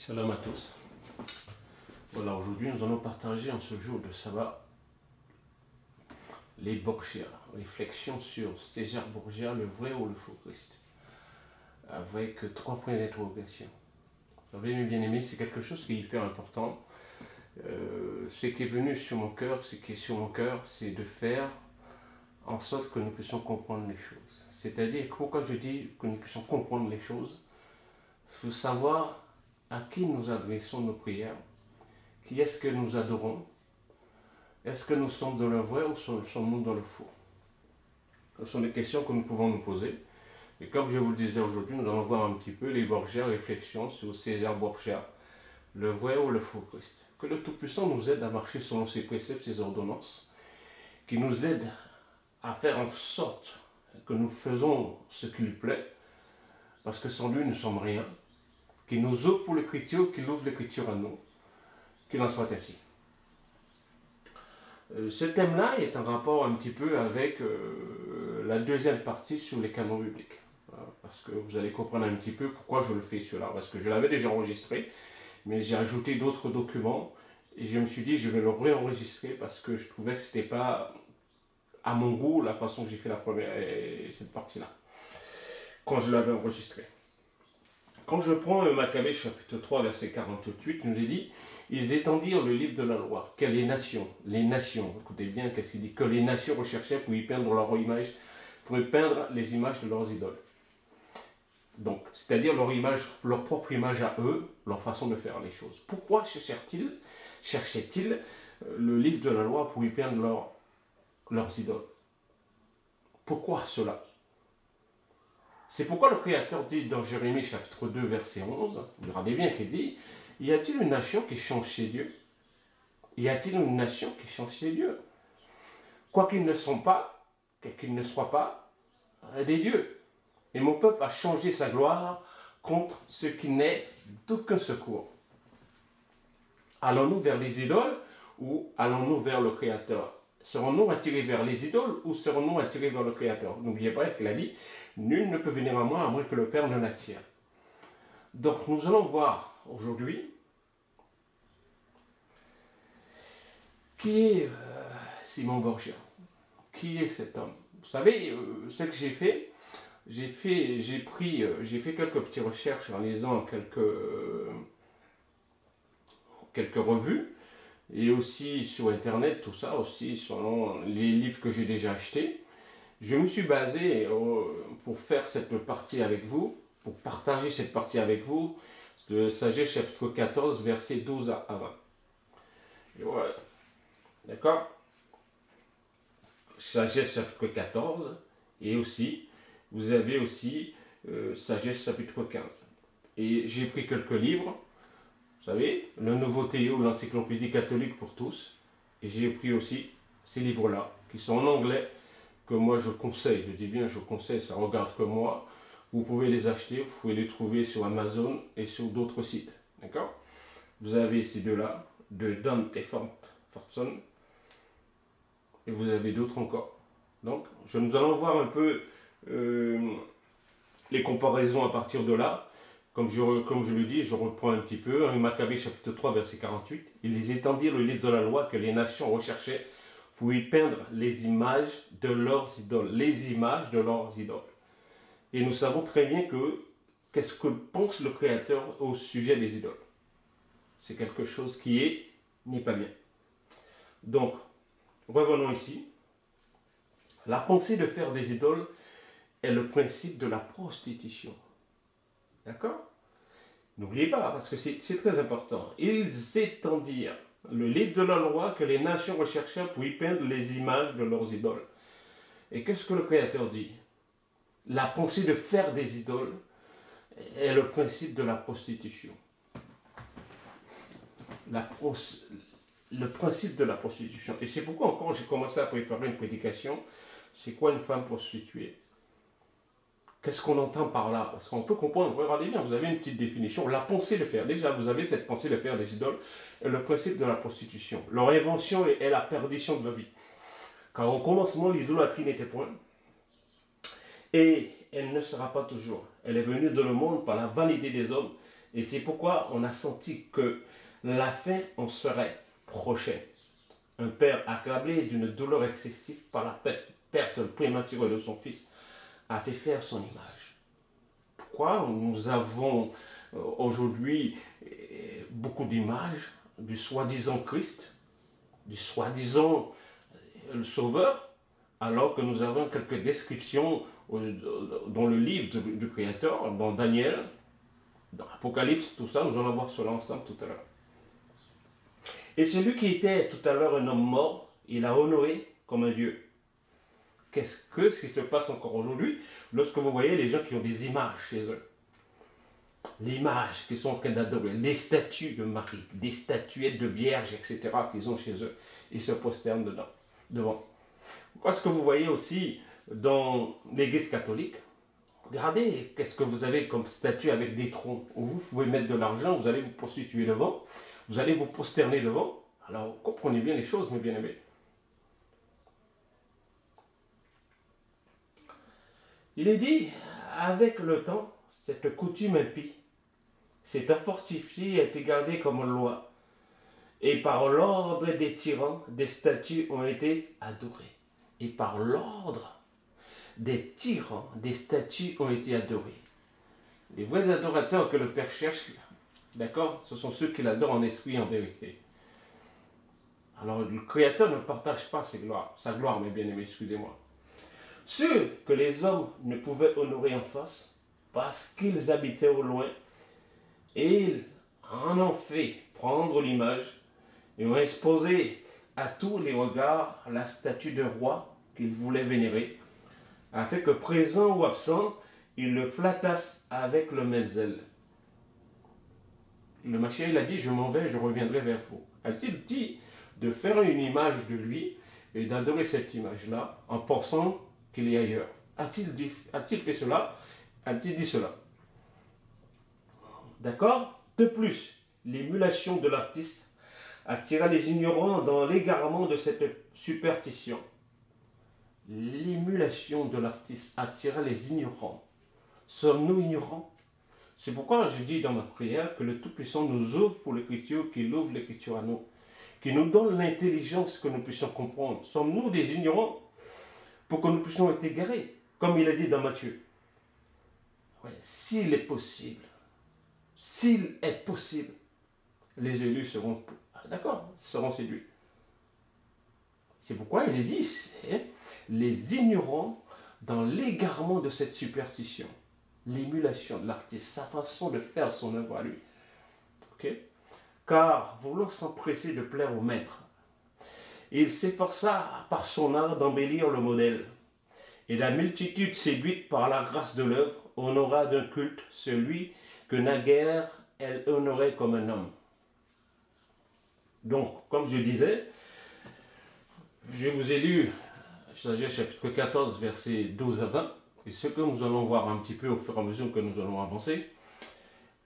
Shalom à tous. Voilà, aujourd'hui nous allons partager en ce jour de sabbat les Borgia, réflexion sur César Borgia, le vrai ou le faux Christ, avec 3 points d'interrogation. Vous savez, mes bien-aimés, c'est quelque chose qui est hyper important. Ce qui est venu sur mon cœur, ce qui est sur mon cœur, c'est de faire en sorte que nous puissions comprendre les choses. C'est-à-dire, pourquoi je dis que nous puissions comprendre les choses, il faut savoir à qui nous adressons nos prières, qui est-ce que nous adorons, est-ce que nous sommes dans le vrai ou sommes-nous dans le faux? Ce sont des questions que nous pouvons nous poser. Et comme je vous le disais aujourd'hui, nous allons voir un petit peu les Borgia, réflexions sur César Borgia, le vrai ou le faux Christ. Que le Tout-Puissant nous aide à marcher selon ses préceptes, ses ordonnances, qui nous aide à faire en sorte que nous faisons ce qui lui plaît, parce que sans lui nous ne sommes rien, qui nous ouvre pour l'écriture, qui ouvre l'écriture à nous, qu'il en soit ainsi. Ce thème-là est en rapport un petit peu avec la deuxième partie sur les canons bibliques. Parce que vous allez comprendre un petit peu pourquoi je le fais cela. Parce que je l'avais déjà enregistré, mais j'ai ajouté d'autres documents et je me suis dit je vais le réenregistrer parce que je trouvais que ce n'était pas à mon goût la façon que j'ai fait cette partie-là, quand je l'avais enregistré. Quand je prends Maccabée chapitre 3 verset 48, nous est dit ils étendirent le livre de la loi, que les nations, écoutez bien qu'est-ce qu'il dit, que les nations recherchaient pour y peindre leur image, pour y peindre les images de leurs idoles. Donc, c'est-à-dire leur image, leur propre image à eux, leur façon de faire les choses. Pourquoi cherchaient-ils le livre de la loi pour y peindre leurs idoles? Pourquoi cela? C'est pourquoi le Créateur dit dans Jérémie chapitre 2 verset 11, regardez bien qu'il dit, y a-t-il une nation qui change chez Dieu? Y a-t-il une nation qui change chez Dieu? Quoi qu'ils ne sont pas, qu'ils ne soient pas des dieux. Et mon peuple a changé sa gloire contre ce qui n'est d'aucun secours. Allons-nous vers les idoles ou allons-nous vers le Créateur? Serons-nous attirés vers les idoles ou serons-nous attirés vers le Créateur? N'oubliez pas qu'il a dit, nul ne peut venir à moi à moins que le Père ne l'attire. Donc nous allons voir aujourd'hui qui est Simon Borgia. Qui est cet homme? Vous savez, ce que j'ai fait, j'ai fait quelques petites recherches en lisant quelques revues, et aussi sur internet, tout ça, aussi selon les livres que j'ai déjà achetés. Je me suis basé pour faire cette partie avec vous, pour partager cette partie avec vous, de Sagesse chapitre 14, versets 12 à 20. Et voilà. D'accord? Sagesse chapitre 14, et aussi, vous avez aussi Sagesse chapitre 15. Et j'ai pris quelques livres, vous savez, le Nouveau Théo, l'Encyclopédie catholique pour tous, et j'ai pris aussi ces livres-là, qui sont en anglais, que moi je conseille, je dis bien je conseille, ça regarde que moi. Vous pouvez les acheter, vous pouvez les trouver sur Amazon et sur d'autres sites, d'accord? Vous avez ces deux-là, de Dante et Fortson, et vous avez d'autres encore. Donc, nous allons voir un peu les comparaisons à partir de là. Comme je le dis, je reprends un petit peu. Maccabée chapitre 3, verset 48. Ils étendirent le livre de la loi que les nations recherchaient pour y peindre les images de leurs idoles. Les images de leurs idoles. Et nous savons très bien qu'est-ce que pense le Créateur au sujet des idoles. C'est quelque chose qui n'est pas bien. Donc, revenons ici. La pensée de faire des idoles est le principe de la prostitution. D'accord? N'oubliez pas, parce que c'est très important. Ils étendirent le livre de la loi que les nations recherchaient pour y peindre les images de leurs idoles. Et qu'est-ce que le Créateur dit? La pensée de faire des idoles est le principe de la prostitution. Le principe de la prostitution. Et c'est pourquoi encore j'ai commencé à préparer une prédication. C'est quoi une femme prostituée? Qu'est-ce qu'on entend par là? Parce qu'on peut comprendre, regardez bien, vous avez une petite définition. La pensée de faire, déjà vous avez cette pensée de faire des idoles, et le principe de la prostitution. Leur invention est la perdition de la vie. Car au commencement, l'idolâtrie n'était point, et elle ne sera pas toujours. Elle est venue dans le monde par la vanité des hommes, Et c'est pourquoi on a senti que la fin en serait prochaine. Un père accablé d'une douleur excessive par la perte prématurée de son fils a fait faire son image. Pourquoi nous avons aujourd'hui beaucoup d'images du soi-disant Christ, du soi-disant le Sauveur, alors que nous avons quelques descriptions dans le livre du Créateur, dans Daniel, dans l'Apocalypse, tout ça, nous allons voir cela ensemble tout à l'heure. Et celui qui était tout à l'heure un homme mort, il a honoré comme un Dieu. Qu'est-ce qui se passe encore aujourd'hui lorsque vous voyez les gens qui ont des images chez eux? L'image qu'ils sont en train d'adorer, les statues de Marie, des statuettes de vierges, etc. qu'ils ont chez eux. Ils se prosternent devant. Parce que vous voyez aussi dans l'église catholique, regardez qu'est-ce que vous avez comme statue avec des troncs. Où vous pouvez mettre de l'argent, vous allez vous prostituer devant, vous allez vous prosterner devant. Alors comprenez bien les choses, mes bien-aimés. Il est dit, avec le temps, cette coutume impie s'est fortifiée et a été gardée comme loi. Et par l'ordre des tyrans, des statues ont été adorées. Et par l'ordre des tyrans, des statues ont été adorées. Les vrais adorateurs que le Père cherche, d'accord, ce sont ceux qui l'adorent en esprit et en vérité. Alors le Créateur ne partage pas sa gloire, mes bien-aimés, excusez-moi. Ceux que les hommes ne pouvaient honorer en face, parce qu'ils habitaient au loin, et ils en ont fait prendre l'image, et ont exposé à tous les regards la statue de roi qu'ils voulaient vénérer, afin que présent ou absent, ils le flattassent avec le même zèle. Le Mashiach, il a dit, je m'en vais, je reviendrai vers vous. A-t-il dit de faire une image de lui et d'adorer cette image-là en pensant qu'il est ailleurs? A-t-il fait cela? A-t-il dit cela? D'accord? De plus, l'émulation de l'artiste attira les ignorants dans l'égarement de cette superstition. L'émulation de l'artiste attira les ignorants. Sommes-nous ignorants? C'est pourquoi je dis dans ma prière que le Tout-Puissant nous ouvre pour l'Écriture, qu'il ouvre l'Écriture à nous, qu'il nous donne l'intelligence que nous puissions comprendre. Sommes-nous des ignorants pour que nous puissions être égarés, comme il a dit dans Matthieu? Ouais, s'il est possible, les élus seront, d'accord, seront séduits. C'est pourquoi il est dit, les ignorants dans l'égarement de cette superstition, l'émulation de l'artiste, sa façon de faire son œuvre à lui. Okay? Car, voulant s'empresser de plaire au maître, il s'efforça par son art d'embellir le modèle. Et la multitude, séduite par la grâce de l'œuvre, honora d'un culte celui que naguère elle honorait comme un homme. Donc, comme je disais, je vous ai lu Sagesse chapitre 14, versets 12 à 20, et ce que nous allons voir un petit peu au fur et à mesure que nous allons avancer,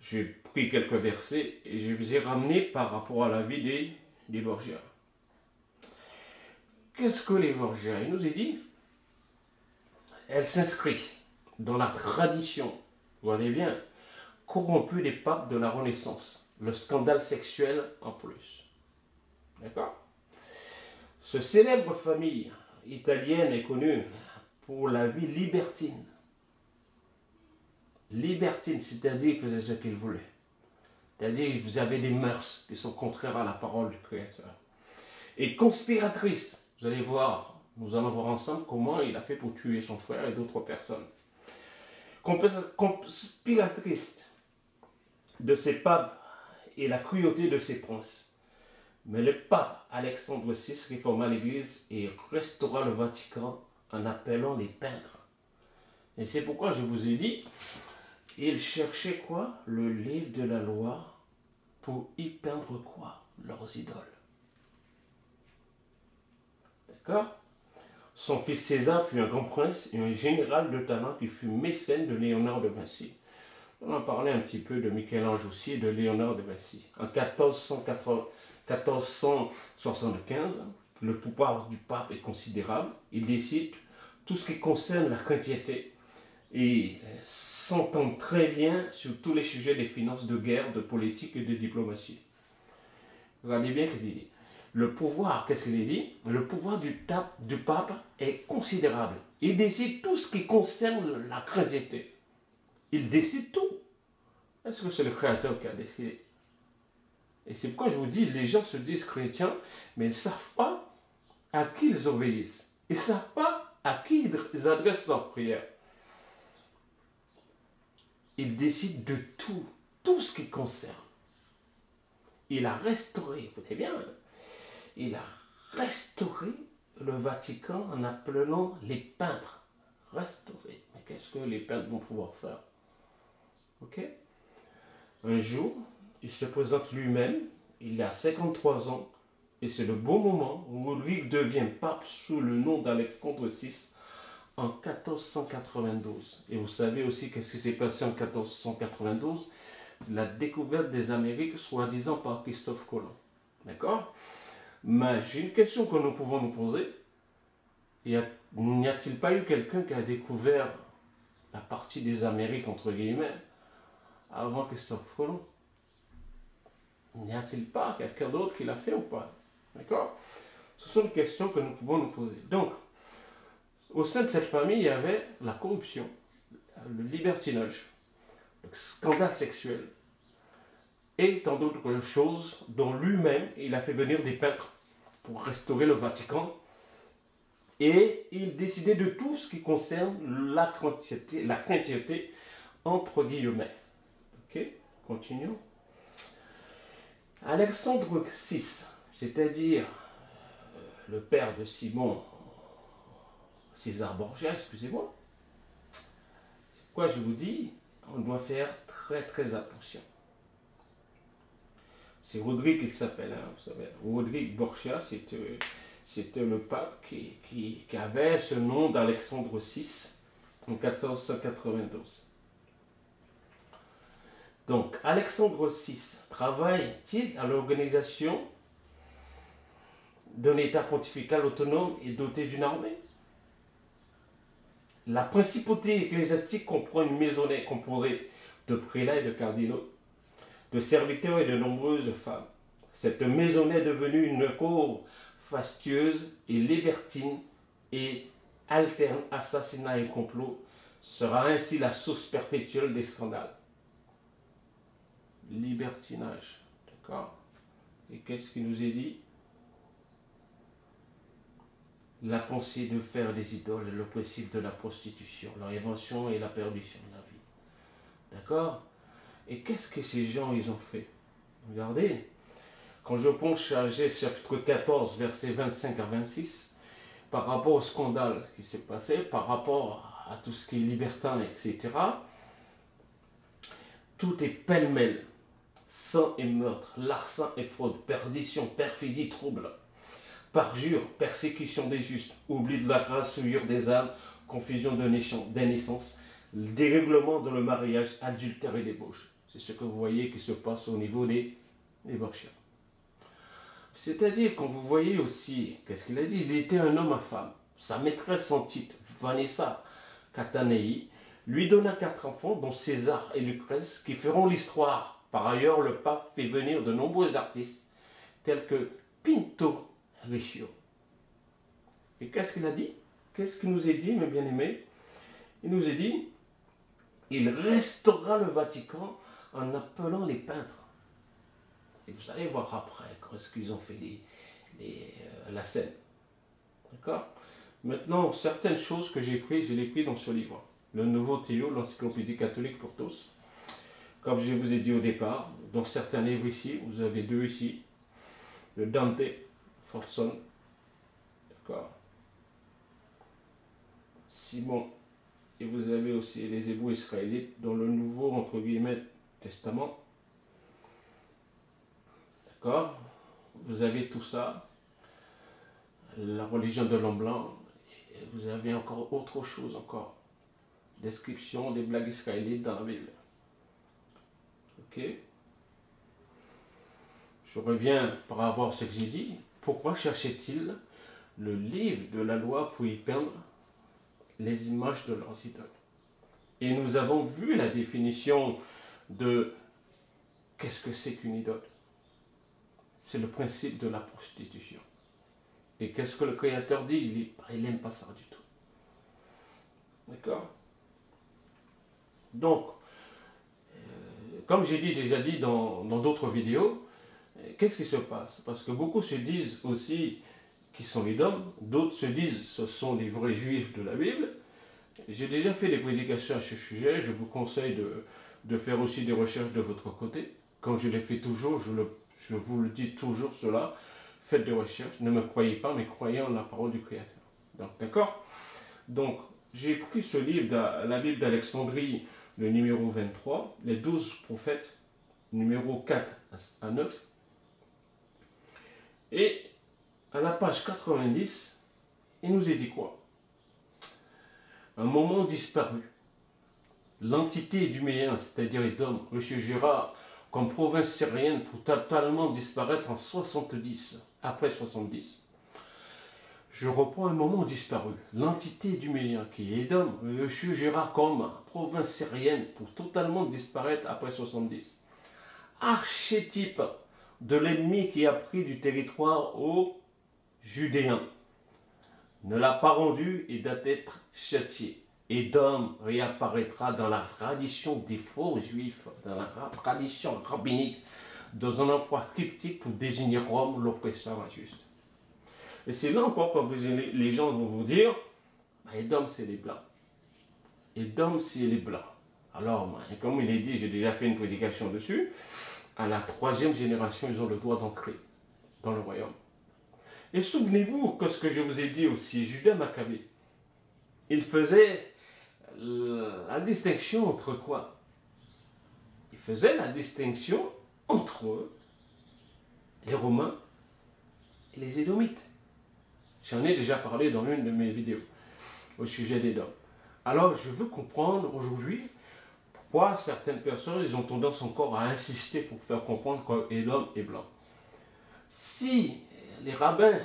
j'ai pris quelques versets et je vous ai ramené par rapport à la vie des Borgia. Qu'est-ce que les Borgia? Il nous est dit, elle s'inscrit dans la tradition, vous voyez bien, corrompue des papes de la Renaissance, le scandale sexuel en plus. D'accord? Ce célèbre famille italienne est connue pour la vie libertine. Libertine, c'est-à-dire qu'ils faisaient ce qu'ils voulaient. C'est-à-dire qu'ils avaient des mœurs qui sont contraires à la parole du Créateur. Et conspiratrice, vous allez voir, nous allons voir ensemble comment il a fait pour tuer son frère et d'autres personnes. Conspiratrice de ses papes et la cruauté de ses princes. Mais le pape Alexandre VI réforma l'Église et restaura le Vatican en appelant les peintres. Et c'est pourquoi je vous ai dit, ils cherchaient quoi? Le livre de la loi pour y peindre quoi? Leurs idoles. D'accord? Son fils César fut un grand prince et un général de talent qui fut mécène de Léonard de Vinci. On en parlait un petit peu de Michel-Ange aussi et de Léonard de Vinci. En 1475, le pouvoir du pape est considérable. Il décide tout ce qui concerne la chrétienté et s'entendent très bien sur tous les sujets des finances, de guerre, de politique et de diplomatie. Regardez bien ce qu'il dit. Le pouvoir, qu'est-ce qu'il dit? Le pouvoir du pape est considérable. Il décide tout ce qui concerne la chrétienté. Il décide tout. Est-ce que c'est le Créateur qui a décidé? Et c'est pourquoi je vous dis, les gens se disent chrétiens, mais ils ne savent pas à qui ils obéissent. Ils ne savent pas à qui ils adressent leurs prières. Il décide de tout, tout ce qui concerne. Il a restauré, écoutez bien, il a restauré le Vatican en appelant les peintres. Restaurer. Mais qu'est-ce que les peintres vont pouvoir faire? Ok? Un jour, il se présente lui-même, il a 53 ans, et c'est le bon moment où Rodrigue devient pape sous le nom d'Alexandre VI en 1492. Et vous savez aussi qu'est-ce qui s'est passé en 1492? La découverte des Amériques, soi-disant par Christophe Colomb. D'accord? Mais j'ai une question que nous pouvons nous poser. N'y a-t-il pas eu quelqu'un qui a découvert la partie des Amériques, entre guillemets, avant Christophe Colomb? N'y a-t-il pas quelqu'un d'autre qui l'a fait ou pas? D'accord? Ce sont des questions que nous pouvons nous poser. Donc, au sein de cette famille, il y avait la corruption, le libertinage, le scandale sexuel, et tant d'autres choses dont lui-même, il a fait venir des peintres pour restaurer le Vatican. Et il décidait de tout ce qui concerne la chrétienté entre guillemets. Ok, continuons. Alexandre VI, c'est-à-dire le père de Simon César Borgia, excusez-moi. C'est pourquoi je vous dis, on doit faire très très attention. C'est Rodrigue qui s'appelle, hein, vous savez. Rodrigue Borgia, c'était le pape qui avait ce nom d'Alexandre VI en 1492. Donc, Alexandre VI travaille-t-il à l'organisation d'un État pontifical autonome et doté d'une armée? La principauté ecclésiastique comprend une maisonnée composée de prélats et de cardinaux, de serviteurs et de nombreuses femmes. Cette maisonnée est devenue une cour fastueuse et libertine et alterne assassinat et complot, sera ainsi la source perpétuelle des scandales. Libertinage, d'accord? Et qu'est-ce qui nous est dit? La pensée de faire des idoles est le principe de la prostitution, leur invention et la perdition de la vie. D'accord? Et qu'est-ce que ces gens, ils ont fait? Regardez, quand je penche à Genèse chapitre 14, versets 25 à 26, par rapport au scandale qui s'est passé, par rapport à tout ce qui est libertin, etc., tout est pêle-mêle. Sang et meurtre, larcin et fraude, perdition, perfidie, trouble, parjure, persécution des justes, oubli de la grâce, souillure des âmes, confusion des naissances, dérèglement dans le mariage, adultère et débauche. C'est ce que vous voyez qui se passe au niveau des Borgia. C'est-à-dire, quand vous voyez aussi, qu'est-ce qu'il a dit? Il était un homme à femme. Sa maîtresse en titre, Vanessa Catanei, lui donna 4 enfants, dont César et Lucrèce, qui feront l'histoire. Par ailleurs, le pape fait venir de nombreux artistes, tels que Pinto Riccio. Et qu'est-ce qu'il a dit? Qu'est-ce qu'il nous est dit, mes bien-aimés? Il nous est dit, il restaura le Vatican en appelant les peintres. Et vous allez voir après ce qu'ils ont fait la scène. D'accord? Maintenant, certaines choses que j'ai prises, je les ai prises dans ce livre. Le Nouveau Théo, l'encyclopédie catholique pour tous. Comme je vous ai dit au départ, dans certains livres ici, vous avez 2 ici. Le Dante Forson. D'accord? Simon. Et vous avez aussi les Hébreux israélites dans le Nouveau, entre guillemets, Testament. D'accord? Vous avez tout ça. La religion de l'homme blanc. Et vous avez encore autre chose encore. Description des blagues israélites dans la Bible. Ok? Je reviens par rapport à ce que j'ai dit. Pourquoi cherchait-il le livre de la loi pour y peindre les images de leurs idoles? Et nous avons vu la définition de qu'est-ce que c'est qu'une idole. C'est le principe de la prostitution. Et qu'est-ce que le Créateur dit? Il n'aime pas ça du tout. D'accord? Donc, comme j'ai déjà dit dans d'autres vidéos, qu'est-ce qui se passe? Parce que beaucoup se disent aussi qu'ils sont les dômes, d'autres se disent ce sont les vrais juifs de la Bible. J'ai déjà fait des prédications à ce sujet, je vous conseille de faire aussi des recherches de votre côté. Comme je l'ai fait toujours, je vous le dis toujours cela, faites des recherches, ne me croyez pas, mais croyez en la parole du Créateur. Donc, d'accord? Donc, j'ai pris ce livre, la Bible d'Alexandrie, le numéro 23, les 12 prophètes, numéro 4 à 9. Et à la page 90, il nous est dit quoi? Un moment disparu. L'entité d'Huméen, c'est-à-dire Édom, ressurgira comme province syrienne pour totalement disparaître en 70, après 70. Je reprends un moment disparu. L'entité d'Huméen, qui est Édom, ressurgira comme province syrienne pour totalement disparaître après 70. Archétype de l'ennemi qui a pris du territoire aux Judéens. Ne l'a pas rendu et doit être châtié. Édom réapparaîtra dans la tradition des faux juifs, dans la tradition rabbinique, dans un emploi cryptique pour désigner Rome, l'oppresseur injuste. Et c'est là encore quand les gens vont vous dire, Édom c'est les blancs. Édom c'est les blancs. Alors, comme il est dit, j'ai déjà fait une prédication dessus, à la 3e génération, ils ont le droit d'entrer dans le royaume. Et souvenez-vous que ce que je vous ai dit aussi, Judas Maccabée, il faisait la distinction entre quoi? Il faisait la distinction entre les Romains et les Édomites. J'en ai déjà parlé dans l'une de mes vidéos au sujet d'Édom. Alors, je veux comprendre aujourd'hui pourquoi certaines personnes ils ont tendance encore à insister pour faire comprendre qu'Édom est blanc. Si les rabbins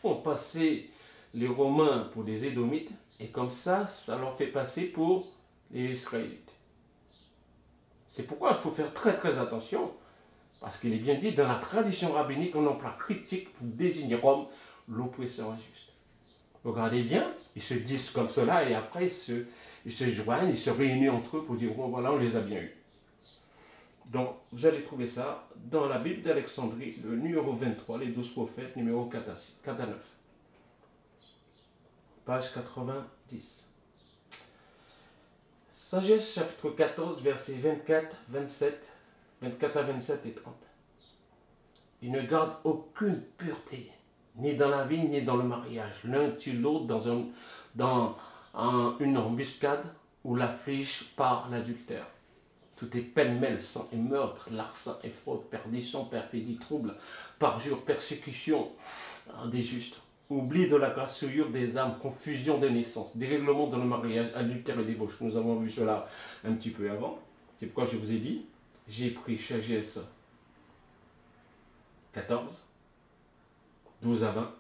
font passer les Romains pour des Édomites, et comme ça leur fait passer pour les Israélites. C'est pourquoi il faut faire très très attention, parce qu'il est bien dit dans la tradition rabbinique, on emploie cryptique pour désigner Rome, l'oppresseur injuste. Regardez bien, ils se disent comme cela, et après ils se joignent, ils se réunissent entre eux pour dire, bon voilà, on les a bien eus. Donc, vous allez trouver ça dans la Bible d'Alexandrie, le numéro 23, les 12 prophètes, numéro 4 à 9. Page 90. Sagesse, chapitre 14, versets 24, 27, 24 à 27 et 30. Il ne garde aucune pureté, ni dans la vie, ni dans le mariage. L'un tue l'autre dans une embuscade ou l'afflige par l'adultère. Tout est pêle-mêle, sang et meurtre, larcin et fraude, perdition, perfidie, trouble, parjure, persécution des justes. Oubli de la grâce souillure des âmes, confusion des naissances, dérèglement dans le mariage, adultère et débauche. Nous avons vu cela un petit peu avant. C'est pourquoi je vous ai dit, j'ai pris Sagesse 14, 12 à 20,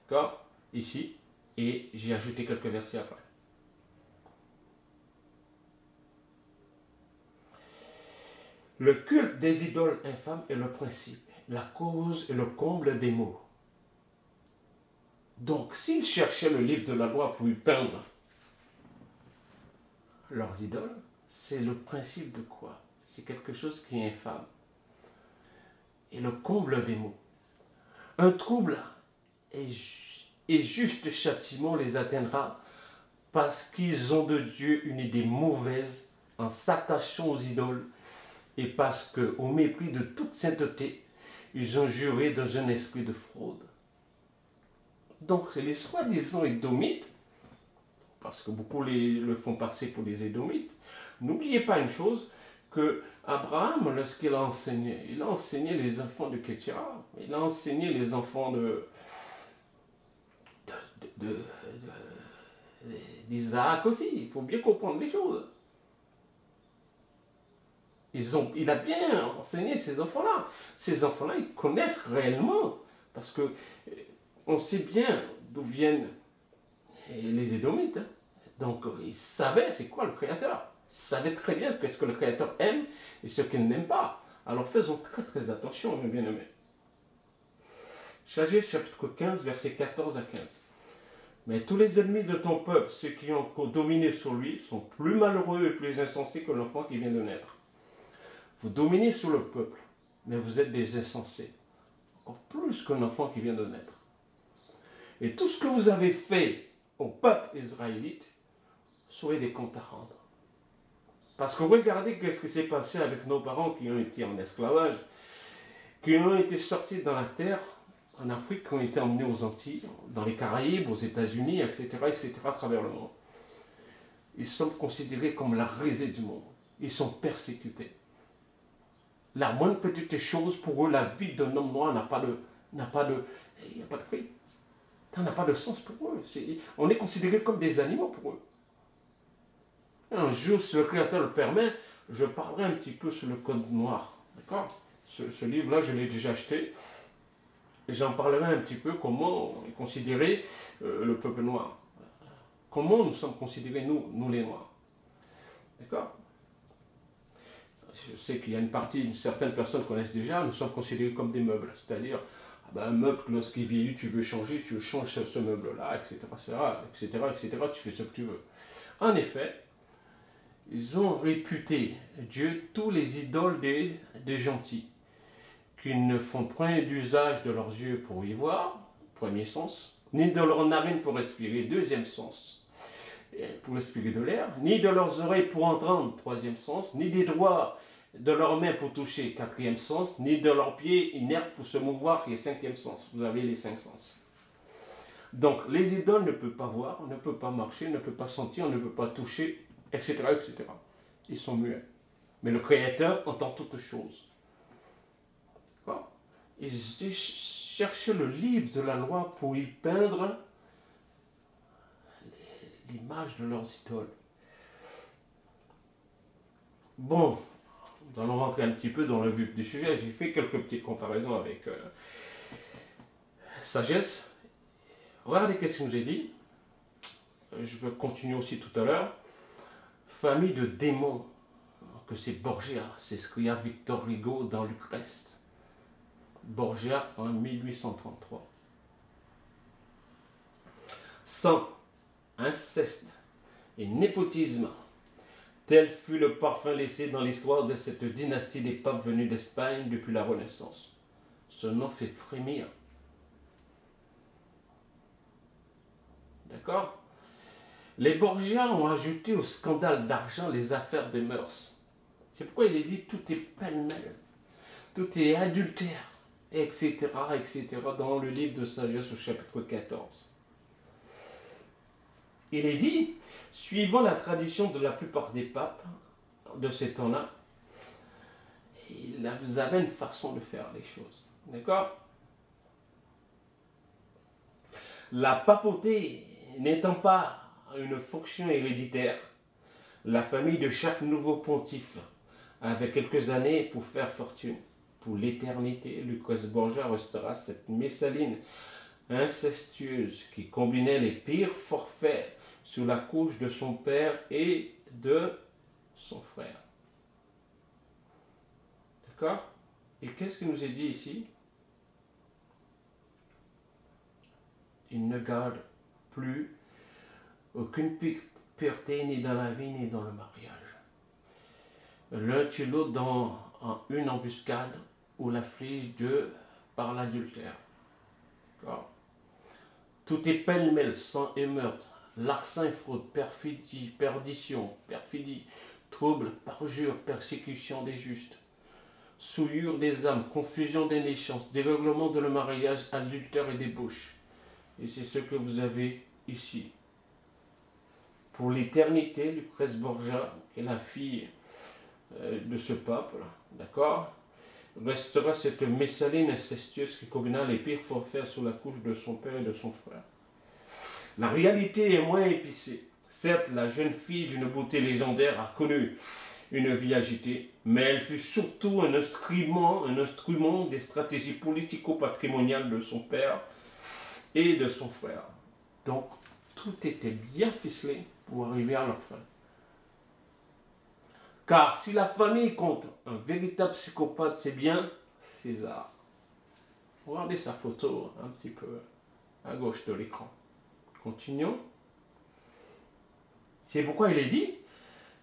d'accord, ici, et j'ai ajouté quelques versets après. Le culte des idoles infâmes est le principe, la cause et le comble des maux. Donc, s'ils cherchaient le livre de la loi pour y peindre leurs idoles, c'est le principe de quoi? C'est quelque chose qui est infâme. Et le comble des maux. Un trouble et juste châtiment les atteindra parce qu'ils ont de Dieu une idée mauvaise en s'attachant aux idoles et parce qu'au mépris de toute sainteté, ils ont juré dans un esprit de fraude. Donc, c'est les soi-disant édomites, parce que beaucoup le font passer pour des édomites. N'oubliez pas une chose, que Abraham, lorsqu'il a enseigné, il a enseigné les enfants de Kétia, il a enseigné les enfants d'Isaac aussi. Il faut bien comprendre les choses. Il a bien enseigné ces enfants-là. Ces enfants-là, ils connaissent réellement, parce que on sait bien d'où viennent les Édomites, Donc, il savait c'est quoi le Créateur. Il savait très bien qu'est-ce que le Créateur aime et ce qu'il n'aime pas. Alors, faisons très très attention, mes bien-aimés. Sagesse chapitre 15, versets 14 à 15. Mais tous les ennemis de ton peuple, ceux qui ont dominé sur lui, sont plus malheureux et plus insensés que l'enfant qui vient de naître. Vous dominez sur le peuple, mais vous êtes des insensés. Encore plus qu'un enfant qui vient de naître. Et tout ce que vous avez fait au peuple israélite, soyez des comptes à rendre. Parce que regardez ce qui s'est passé avec nos parents qui ont été en esclavage, qui ont été sortis dans la terre, en Afrique, qui ont été emmenés aux Antilles, dans les Caraïbes, aux États-Unis, etc., à travers le monde. Ils sont considérés comme la risée du monde. Ils sont persécutés. La moindre petite chose, pour eux, la vie d'un homme noir n'a pas de prix. Ça n'a pas de sens pour eux. On est considérés comme des animaux pour eux. Un jour, si le Créateur le permet, je parlerai un petit peu sur le code noir. D'accord ? Ce livre-là, je l'ai déjà acheté. Et j'en parlerai un petit peu comment est considéré le peuple noir. Comment nous sommes considérés, nous les Noirs. D'accord ? Je sais qu'il y a une partie, certaines personnes connaissent déjà, nous sommes considérés comme des meubles. C'est-à-dire, un meuble, lorsqu'il vieillit, tu veux changer, tu changes ce meuble-là, etc., etc., tu fais ce que tu veux. En effet, ils ont réputé Dieu tous les idoles des gentils, qui ne font point d'usage de leurs yeux pour y voir, premier sens, ni de leurs narines pour respirer, deuxième sens, pour respirer de l'air, ni de leurs oreilles pour entendre, troisième sens, ni des doigts de leurs mains pour toucher, quatrième sens, ni de leurs pieds inertes pour se mouvoir, qui est cinquième sens. Vous avez les cinq sens. Donc, les idoles ne peuvent pas voir, ne peuvent pas marcher, ne peuvent pas sentir, ne peuvent pas toucher, etc., etc. Ils sont muets. Mais le Créateur entend toutes choses. D'accord ? Ils cherchaient le livre de la loi pour y peindre l'image de leurs idoles. Bon, nous allons rentrer un petit peu dans le vif du sujet. J'ai fait quelques petites comparaisons avec sagesse. Regardez qu'est-ce qu'il nous est dit. Je vais continuer aussi tout à l'heure. Famille de démons, que c'est Borgia, c'est ce qu'il y a Victor Hugo dans Lucrèce. Borgia en 1833. Sang, inceste et népotisme, tel fut le parfum laissé dans l'histoire de cette dynastie des papes venus d'Espagne depuis la Renaissance. Ce nom fait frémir. D'accord ? Les Borgia ont ajouté au scandale d'argent les affaires des mœurs. C'est pourquoi il est dit tout est pêle-mêle, tout est adultère, etc., dans le livre de Sagesse au chapitre 14. Il est dit, suivant la tradition de la plupart des papes de ces temps-là, ils avaient une façon de faire les choses. D'accord ? La papauté n'étant pas une fonction héréditaire, la famille de chaque nouveau pontife avait quelques années pour faire fortune. Pour l'éternité, Lucrèce Borgia restera cette Messaline incestueuse qui combinait les pires forfaits sous la couche de son père et de son frère. D'accord ? Et qu'est-ce qu'il nous est dit ici ? Il ne garde plus aucune pureté ni dans la vie ni dans le mariage. L'un tue l'autre dans une embuscade ou l'afflige Dieu par l'adultère. D'accord ? Tout est pêle-mêle, sang et meurtre, larcin et fraude, perfidie, perdition, perfidie, trouble, parjure, persécution des justes, souillure des âmes, confusion des naissances, dérèglement de le mariage, adultère et débauche. Et c'est ce que vous avez ici. Pour l'éternité, Lucrèce Borgia, qui est la fille de ce pape, d'accord, restera cette Messaline incestueuse qui combina les pires forfaits sous la couche de son père et de son frère. La réalité est moins épicée. Certes, la jeune fille d'une beauté légendaire a connu une vie agitée, mais elle fut surtout un instrument des stratégies politico-patrimoniales de son père et de son frère. Donc, tout était bien ficelé pour arriver à leur fin. Car si la famille compte un véritable psychopathe, c'est bien César. Regardez sa photo un petit peu à gauche de l'écran. Continuons. C'est pourquoi il est dit,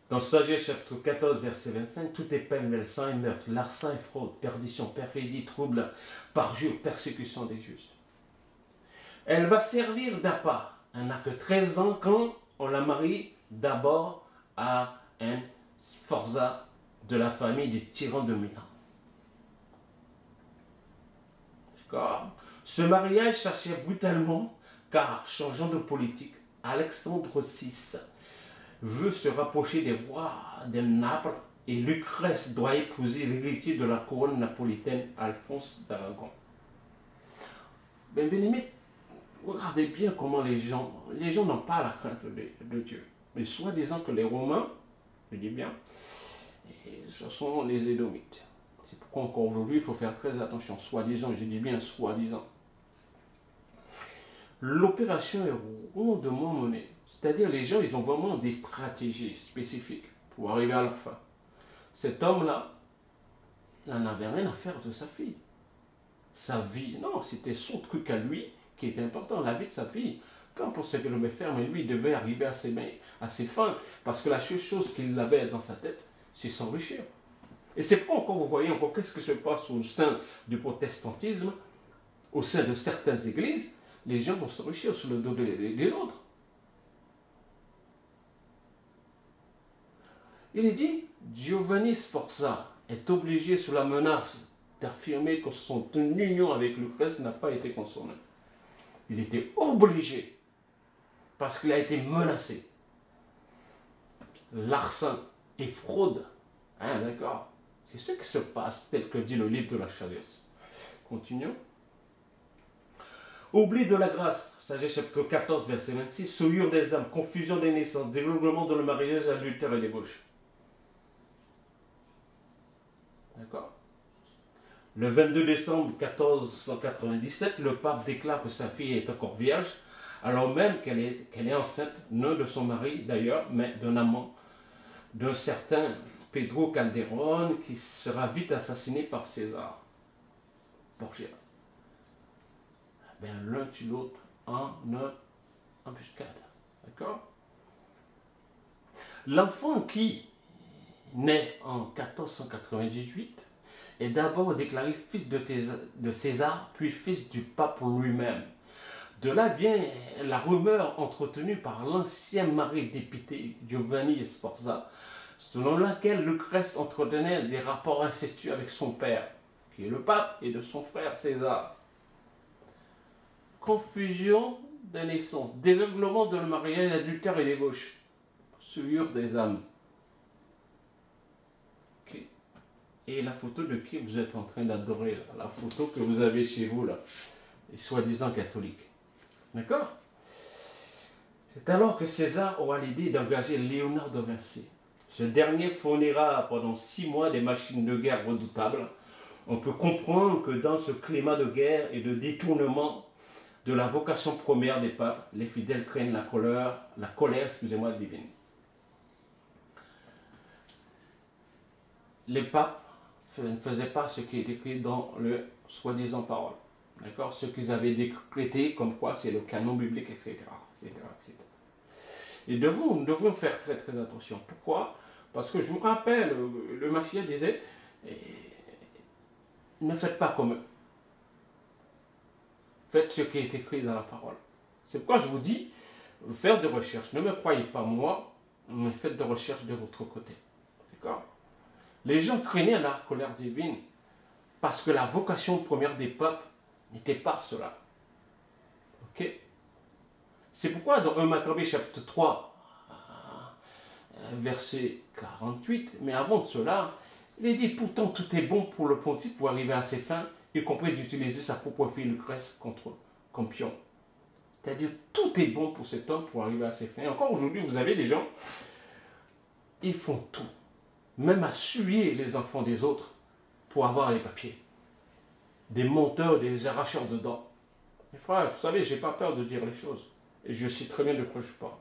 dans Sagesse chapitre 14, verset 25, tout est pêle-mêle, sang et meurtre, larcin et fraude, perdition, perfidie, trouble, parjure, persécution des justes. Elle va servir d'appât. Elle n'a que 13 ans quand on la marie d'abord à un Sforza de la famille des tyrans de Milan. D'accord? Ce mariage s'achève brutalement car, changeant de politique, Alexandre VI veut se rapprocher des rois de Naples et Lucrèce doit épouser l'héritier de la couronne napolitaine, Alphonse d'Aragon. Bien-aimés, regardez bien comment les gens n'ont pas la crainte de Dieu. Mais soi-disant que les Romains, je dis bien, et ce sont les Édomites. C'est pourquoi encore aujourd'hui, il faut faire très attention. Soi-disant, je dis bien soi-disant. L'opération est rondement menée. C'est-à-dire les gens, ils ont vraiment des stratégies spécifiques pour arriver à leur fin. Cet homme-là, il n'en avait rien à faire de sa fille. Sa vie, non, c'était son truc à lui qui était important, la vie de sa fille. Peu importe ce qu'il devait faire, mais lui, il devait arriver à ses fins. Parce que la seule chose qu'il avait dans sa tête, c'est s'enrichir. Et c'est pourquoi encore vous voyez encore qu'est-ce qui se passe au sein du protestantisme, au sein de certaines églises, les gens vont s'enrichir sur le dos des autres. Il est dit, Giovanni Sforza est obligé sous la menace d'affirmer que son union avec Lucrèce n'a pas été consommée. Il était obligé parce qu'il a été menacé. Larcin et fraude, hein, d'accord? C'est ce qui se passe tel que dit le livre de la Sagesse. Continuons. Oubli de la grâce, Sagesse chapitre 14, verset 26, souillure des âmes, confusion des naissances, développement dans le mariage, adultère et débauche. D'accord? Le 22 décembre 1497, le pape déclare que sa fille est encore vierge, alors même qu'elle est enceinte, non de son mari d'ailleurs, mais d'un amant, d'un certain Pedro Calderón, qui sera vite assassiné par César Borgia. Ben, l'un tue l'autre en embuscade. D'accord? L'enfant qui naît en 1498 est d'abord déclaré fils de César, puis fils du pape lui-même. De là vient la rumeur entretenue par l'ancien mari dépité Giovanni Sforza, selon laquelle Lucrèce entretenait des rapports incestueux avec son père, qui est le pape, et de son frère César. Confusion de naissance, dérèglement de le mariage, adultère et débauche, souillure des âmes. Okay. Et la photo de qui vous êtes en train d'adorer, la photo que vous avez chez vous, là, les soi-disant catholiques. D'accord? C'est alors que César aura l'idée d'engager Léonard de Vinci. Ce dernier fournira pendant 6 mois des machines de guerre redoutables. On peut comprendre que dans ce climat de guerre et de détournement de la vocation première des papes, les fidèles craignent la colère divine. Les papes ne faisaient pas ce qui est écrit dans le soi-disant parole. D'accord? Ce qu'ils avaient décrété comme quoi c'est le canon biblique, etc. Et nous devons faire très très attention. Pourquoi? Parce que je me rappelle, le mafia disait, ne faites pas comme eux. Faites ce qui est écrit dans la parole. C'est pourquoi je vous dis, faire des recherches. Ne me croyez pas moi, mais faites des recherches de votre côté. D'accord? Les gens craignaient la colère divine parce que la vocation première des papes n'était pas cela. Ok? C'est pourquoi dans 1 Maccabée chapitre 3, verset 48, mais avant de cela, il est dit, pourtant tout est bon pour le pontife pour arriver à ses fins, y compris d'utiliser sa propre fille Lucrèce comme pion. C'est-à-dire, tout est bon pour cet homme pour arriver à ses fins. Et encore aujourd'hui, vous avez des gens, ils font tout, même à suer les enfants des autres pour avoir les papiers. Des menteurs, des arracheurs de dents. Mes frères, vous savez, j'ai pas peur de dire les choses. Et je sais très bien de quoi je parle.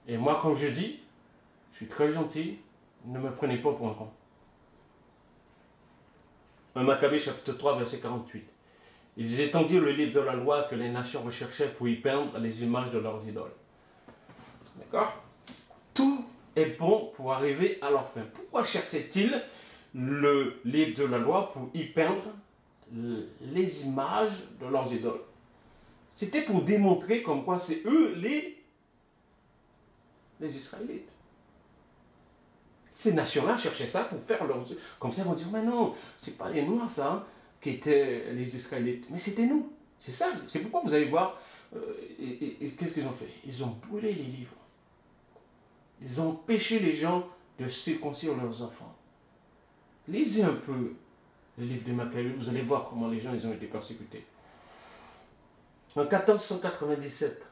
Et moi, comme je dis, je suis très gentil, ne me prenez pas pour un con. 1 Maccabée chapitre 3, verset 48. Ils étendirent le livre de la loi que les nations recherchaient pour y peindre les images de leurs idoles. D'accord? Tout est bon pour arriver à leur fin. Pourquoi cherchaient-ils le livre de la loi pour y peindre les images de leurs idoles? C'était pour démontrer comme quoi c'est eux les Israélites. Ces nations-là cherchaient ça pour faire leurs... Comme ça, ils vont dire, mais non, c'est pas les Noirs, ça, hein, qui étaient les Israélites. Mais c'était nous. C'est ça. C'est pourquoi vous allez voir... qu'est-ce qu'ils ont fait? Ils ont brûlé les livres. Ils ont empêché les gens de circoncire leurs enfants. Lisez un peu le livre de Maccabée, vous allez voir comment les gens ils ont été persécutés. En 1497,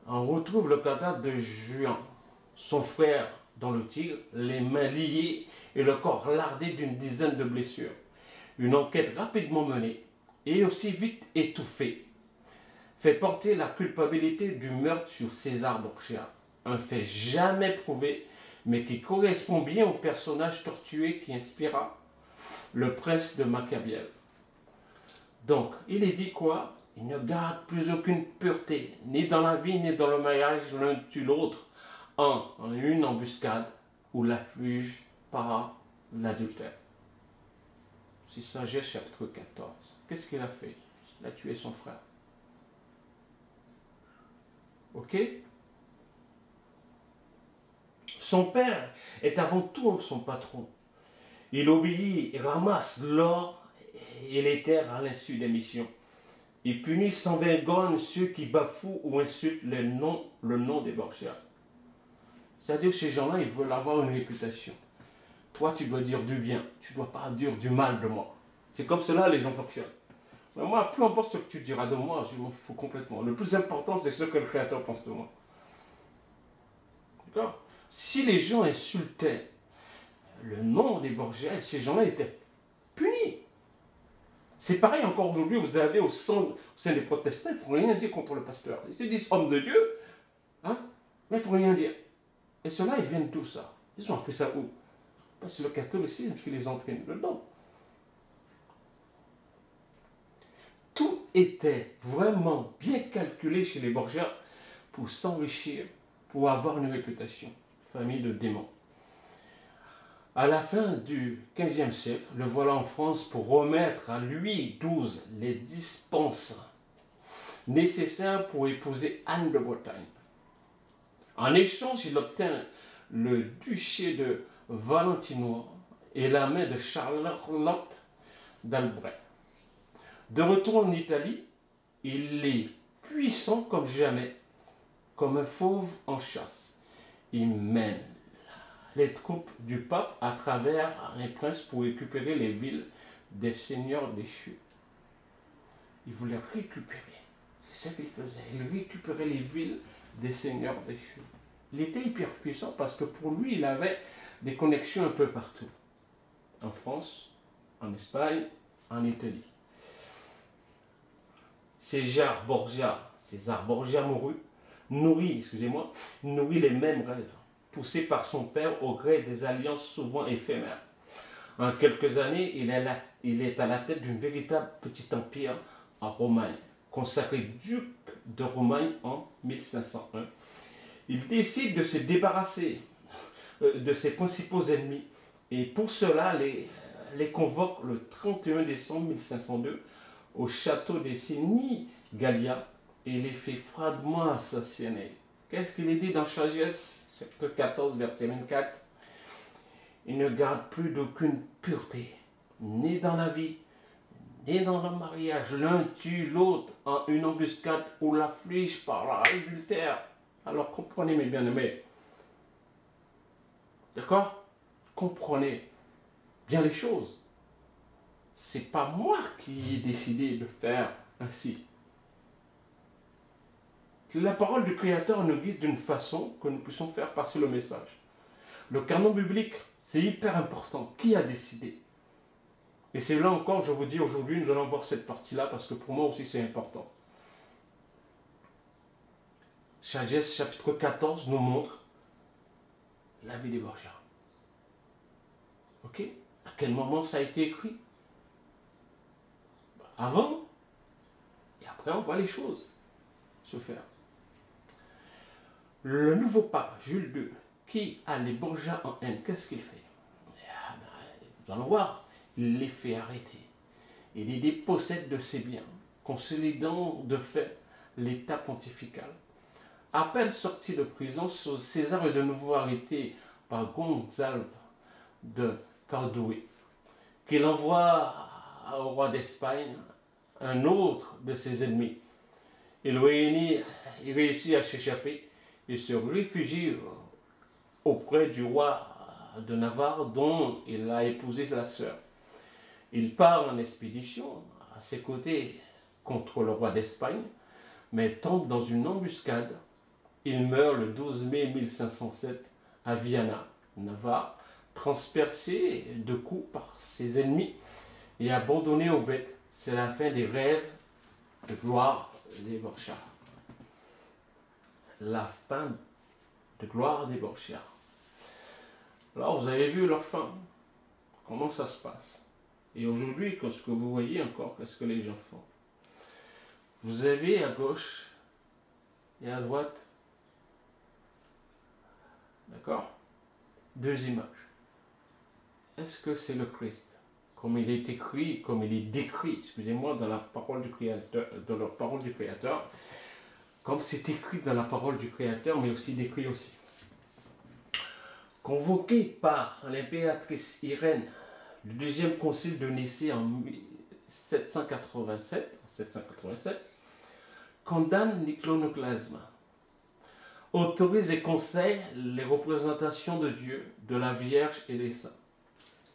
on retrouve le cadavre de Juan, son frère dans le Tigre, les mains liées et le corps lardé d'une dizaine de blessures. Une enquête rapidement menée et aussi vite étouffée fait porter la culpabilité du meurtre sur César Borgia, un fait jamais prouvé, mais qui correspond bien au personnage torturé qui inspira le prince de Machiavel. Donc, il est dit quoi? Il ne garde plus aucune pureté, ni dans la vie, ni dans le mariage, l'un tue l'autre, en une embuscade ou l'afflige par l'adultère. C'est Sagesse chapitre 14. Qu'est-ce qu'il a fait? Il a tué son frère. Ok? Son père est avant tout son patron. Il obéit et ramasse l'or et les terres à l'insu des missions. Il punit sans vergogne ceux qui bafouent ou insultent le nom des Borgia. C'est-à-dire que ces gens-là, ils veulent avoir une réputation. Toi, tu dois dire du bien. Tu ne dois pas dire du mal de moi. C'est comme cela les gens fonctionnent. Mais moi, peu importe ce que tu diras de moi, je m'en fous complètement. Le plus important, c'est ce que le Créateur pense de moi. D'accord? Si les gens insultaient le nom des Borgia, ces gens-là étaient punis. C'est pareil encore aujourd'hui, vous avez au sein des protestants, il ne faut rien dire contre le pasteur. Ils se disent homme de Dieu, hein, mais il ne faut rien dire. Et ceux-là, ils viennent d'où ça? Ils ont appris ça où? Parce que c'est le catholicisme qui les entraîne dedans. Tout était vraiment bien calculé chez les Borgia pour s'enrichir, pour avoir une réputation. Famille de démons. À la fin du XVe siècle, le voilà en France pour remettre à Louis XII les dispenses nécessaires pour épouser Anne de Bretagne. En échange, il obtint le duché de Valentinois et la main de Charlotte d'Albret. De retour en Italie, il est puissant comme jamais, comme un fauve en chasse. Il mène les troupes du pape à travers les princes pour récupérer les villes des seigneurs déchus. Il voulait récupérer. C'est ça qu'il faisait. Il récupérait les villes des seigneurs déchus. Il était hyper puissant parce que pour lui, il avait des connexions un peu partout. En France, en Espagne, en Italie. César Borgia nourrit les mêmes rêves, poussé par son père au gré des alliances souvent éphémères. En quelques années, il est à la tête d'une véritable petit empire en Romagne, consacré duc de Romagne en 1501. Il décide de se débarrasser de ses principaux ennemis et pour cela les convoque le 31 décembre 1502 au château de Senigallia et les fait froidement assassiner. Qu'est-ce qu'il est dit dans Sagesse, chapitre 14, verset 24? Il ne garde plus d'aucune pureté, ni dans la vie, ni dans le mariage. L'un tue l'autre en une embuscade ou l'afflige par l'adultère. Alors comprenez mes bien-aimés. D'accord? Comprenez bien les choses. C'est pas moi qui ai décidé de faire ainsi. La parole du Créateur nous guide d'une façon que nous puissions faire passer le message. Le canon biblique, c'est hyper important. Qui a décidé? Et c'est là encore, je vous dis aujourd'hui, nous allons voir cette partie-là parce que pour moi aussi c'est important. Sagesse chapitre 14 nous montre la vie des Borgia. Ok? À quel moment ça a été écrit? Avant, et après on voit les choses se faire. Le nouveau pape, Jules II, qui a les Borgia en haine, qu'est-ce qu'il fait? Nous allons voir, il les fait arrêter. Il les dépossède de ses biens, consolidant de fait l'état pontifical. À peine sorti de prison, César est de nouveau arrêté par Gonzalve de Cardoué, qu'il envoie au roi d'Espagne, un autre de ses ennemis. Il réussit à s'échapper et se réfugie auprès du roi de Navarre dont il a épousé la sœur. Il part en expédition à ses côtés contre le roi d'Espagne, mais tombe dans une embuscade. Il meurt le 12 mai 1507 à Viana, Navarre, transpercé de coups par ses ennemis et abandonné aux bêtes. C'est la fin des rêves de gloire des Borgia. La fin de gloire des Borgia. Alors vous avez vu leur fin, comment ça se passe. Et aujourd'hui, ce que vous voyez encore, qu'est-ce que les gens font? Vous avez à gauche et à droite, d'accord, deux images. Est-ce que c'est le Christ, comme il est écrit, comme il est décrit, excusez-moi, dans la parole du Créateur, dans la parole du Créateur, comme c'est écrit dans la parole du Créateur, mais aussi décrit aussi. Convoqué par l'impératrice Irène, le deuxième concile de Nicée en 787, condamne l'iconoclasme, autorise et conseille les représentations de Dieu, de la Vierge et des saints.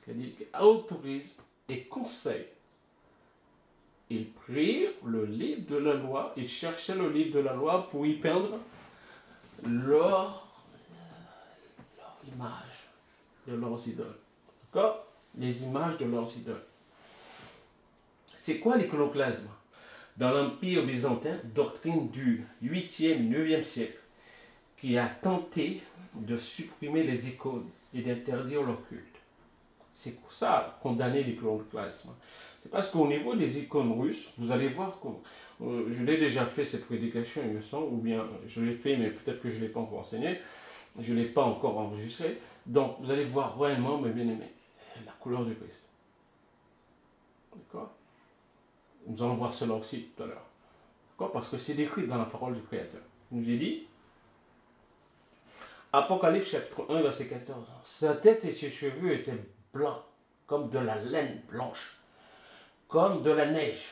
C'est-à-dire qu'il autorise et conseille. Ils prirent le livre de la loi, ils cherchaient le livre de la loi pour y peindre leur image de leurs idoles. D'accord? Les images de leurs idoles. C'est quoi l'iconoclasme? Dans l'Empire byzantin, doctrine du 8e, 9e siècle, qui a tenté de supprimer les icônes et d'interdire leur culte. C'est pour ça condamner l'iconoclasme. C'est parce qu'au niveau des icônes russes, vous allez voir, je l'ai déjà fait cette prédication, il me semble, ou bien je l'ai fait, mais peut-être que je ne l'ai pas encore enseigné, je ne l'ai pas encore enregistré. Donc vous allez voir réellement, mes bien-aimés, la couleur du Christ. D'accord? Nous allons voir cela aussi tout à l'heure. D'accord? Parce que c'est décrit dans la parole du Créateur. Il nous est dit, Apocalypse chapitre 1, verset 14. Sa tête et ses cheveux étaient blancs, comme de la laine blanche, comme de la neige.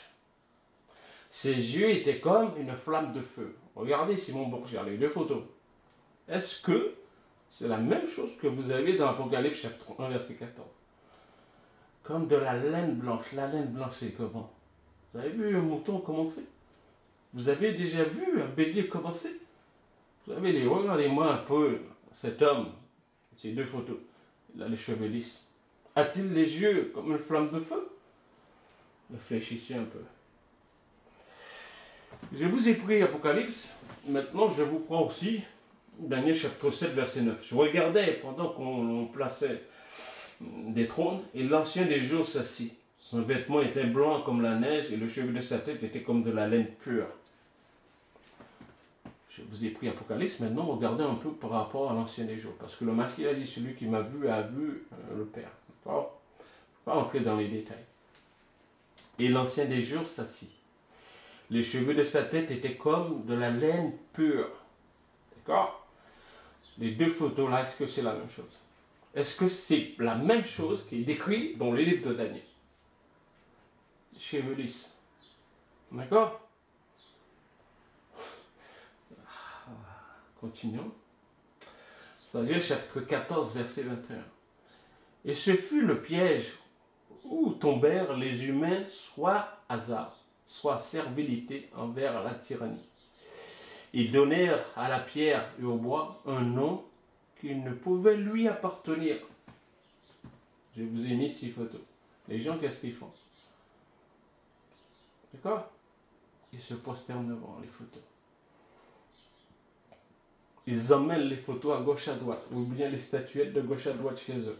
Ses yeux étaient comme une flamme de feu. Regardez Simon Borgia, les deux photos. Est-ce que c'est la même chose que vous avez dans Apocalypse chapitre 1, verset 14? Comme de la laine blanche. La laine blanche, c'est comment? Vous avez vu un mouton commencer? Vous avez déjà vu un bélier commencer? Vous avez les... Regardez-moi un peu cet homme, ces deux photos. Il a les cheveux lisses. A-t-il les yeux comme une flamme de feu? Réfléchissez un peu. Je vous ai pris Apocalypse. Maintenant, je vous prends aussi Daniel chapitre 7, verset 9. Je regardais pendant qu'on plaçait des trônes, et l'ancien des jours s'assit. Son vêtement était blanc comme la neige, et le cheveu de sa tête était comme de la laine pure. Je vous ai pris Apocalypse. Maintenant, regardez un peu par rapport à l'ancien des jours. Parce que le marquis a dit, celui qui m'a vu a vu le Père. D'accord? Je ne vais pas entrer dans les détails. Et l'ancien des jours s'assit. Les cheveux de sa tête étaient comme de la laine pure. D'accord? Les deux photos là, est-ce que c'est la même chose? Est-ce que c'est la même chose qui est décrite dans le livre de Daniel? Cheveux lisses. D'accord? Continuons. Sagesse chapitre 14, verset 21. Et ce fut le piège où tombèrent les humains, soit hasard, soit servilité envers la tyrannie. Ils donnèrent à la pierre et au bois un nom qui ne pouvait lui appartenir. Je vous ai mis 6 photos. Les gens, qu'est-ce qu'ils font? D'accord? Ils se prosternent devant les photos. Ils emmènent les photos à gauche à droite, ou bien les statuettes de gauche à droite chez eux.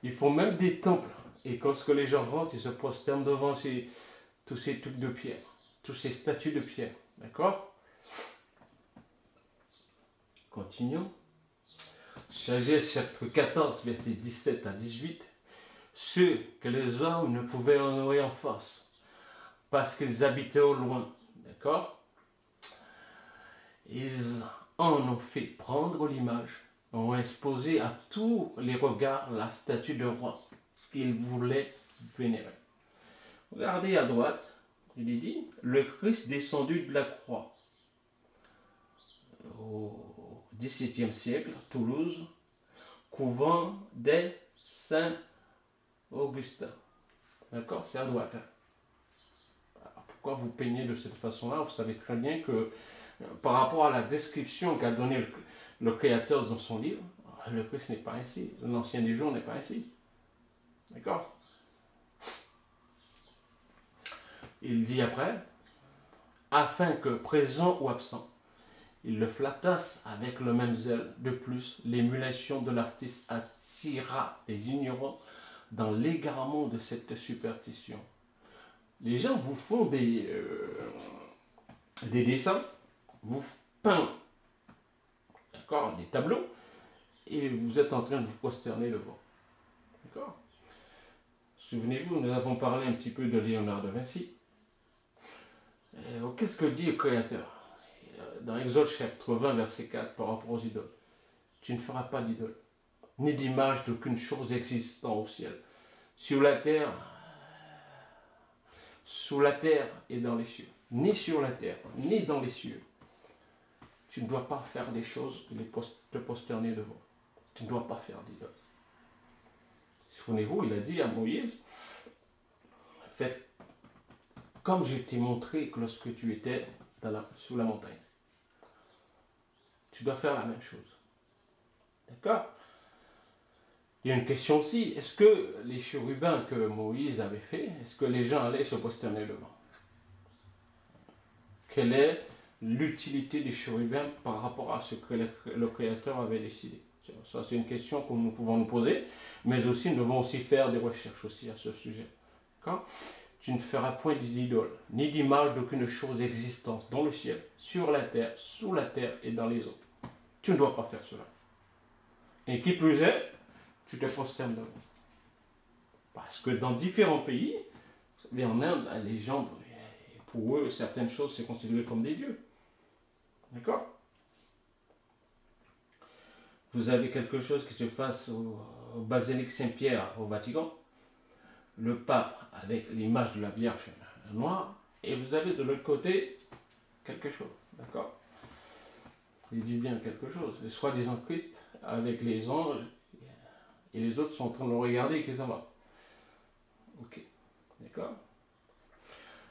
Ils font même des temples. Et lorsque les gens rentrent, ils se prosternent devant tous ces trucs de pierre, tous ces statues de pierre. D'accord? Continuons. Sagesse chapitre 14, versets 17 à 18. Ceux que les hommes ne pouvaient honorer en face, parce qu'ils habitaient au loin. D'accord? Ils en ont fait prendre l'image, ont exposé à tous les regards la statue de roi qu'ils voulaient vénérer. Regardez à droite, il est dit, le Christ descendu de la croix. Au XVIIe siècle, Toulouse, couvent des Saint-Augustin. D'accord? C'est à droite. Alors, pourquoi vous peignez de cette façon-là? Vous savez très bien que par rapport à la description qu'a donnée le Créateur dans son livre, le Christ n'est pas ainsi. L'Ancien des jours n'est pas ainsi. D'accord? Il dit après, afin que, présent ou absent, ils le flattassent avec le même zèle. De plus, l'émulation de l'artiste attira les ignorants dans l'égarement de cette superstition. Les gens vous font des dessins, vous peignent, d'accord, des tableaux, et vous êtes en train de vous prosterner devant. D'accord? Souvenez-vous, nous avons parlé un petit peu de Léonard de Vinci. Qu'est-ce que dit le Créateur? Dans Exode chapitre 20, verset 4, par rapport aux idoles. Tu ne feras pas d'idole, ni d'image d'aucune chose existant au ciel, sur la terre, sous la terre et dans les cieux. Ni sur la terre, ni dans les cieux. Tu ne dois pas faire des choses et te prosterner devant. Tu ne dois pas faire d'idole. Souvenez-vous, il a dit à Moïse, fais comme je t'ai montré que lorsque tu étais sous la montagne. Tu dois faire la même chose. D'accord? Il y a une question aussi, est-ce que les chérubins que Moïse avait fait, est-ce que les gens allaient se prosterner devant? Quelle est l'utilité des chérubins par rapport à ce que le Créateur avait décidé? Ça, c'est une question que nous pouvons nous poser, mais aussi nous devons aussi faire des recherches aussi à ce sujet. D'accord? Tu ne feras point d'idole, ni d'image d'aucune chose existante dans le ciel, sur la terre, sous la terre et dans les eaux. Tu ne dois pas faire cela. Et qui plus est, tu te prosternes devant. Parce que dans différents pays, en Inde, les gens, pour eux, certaines choses, c'est considéré comme des dieux. D'accord? Vous avez quelque chose qui se passe au Basilique Saint-Pierre, au Vatican. Le pape avec l'image de la Vierge noire. Et vous avez de l'autre côté quelque chose. D'accord? Il dit bien quelque chose. Le soi-disant Christ avec les anges. Et les autres sont en train de le regarder et qu'ils s'en vont. Ok. D'accord?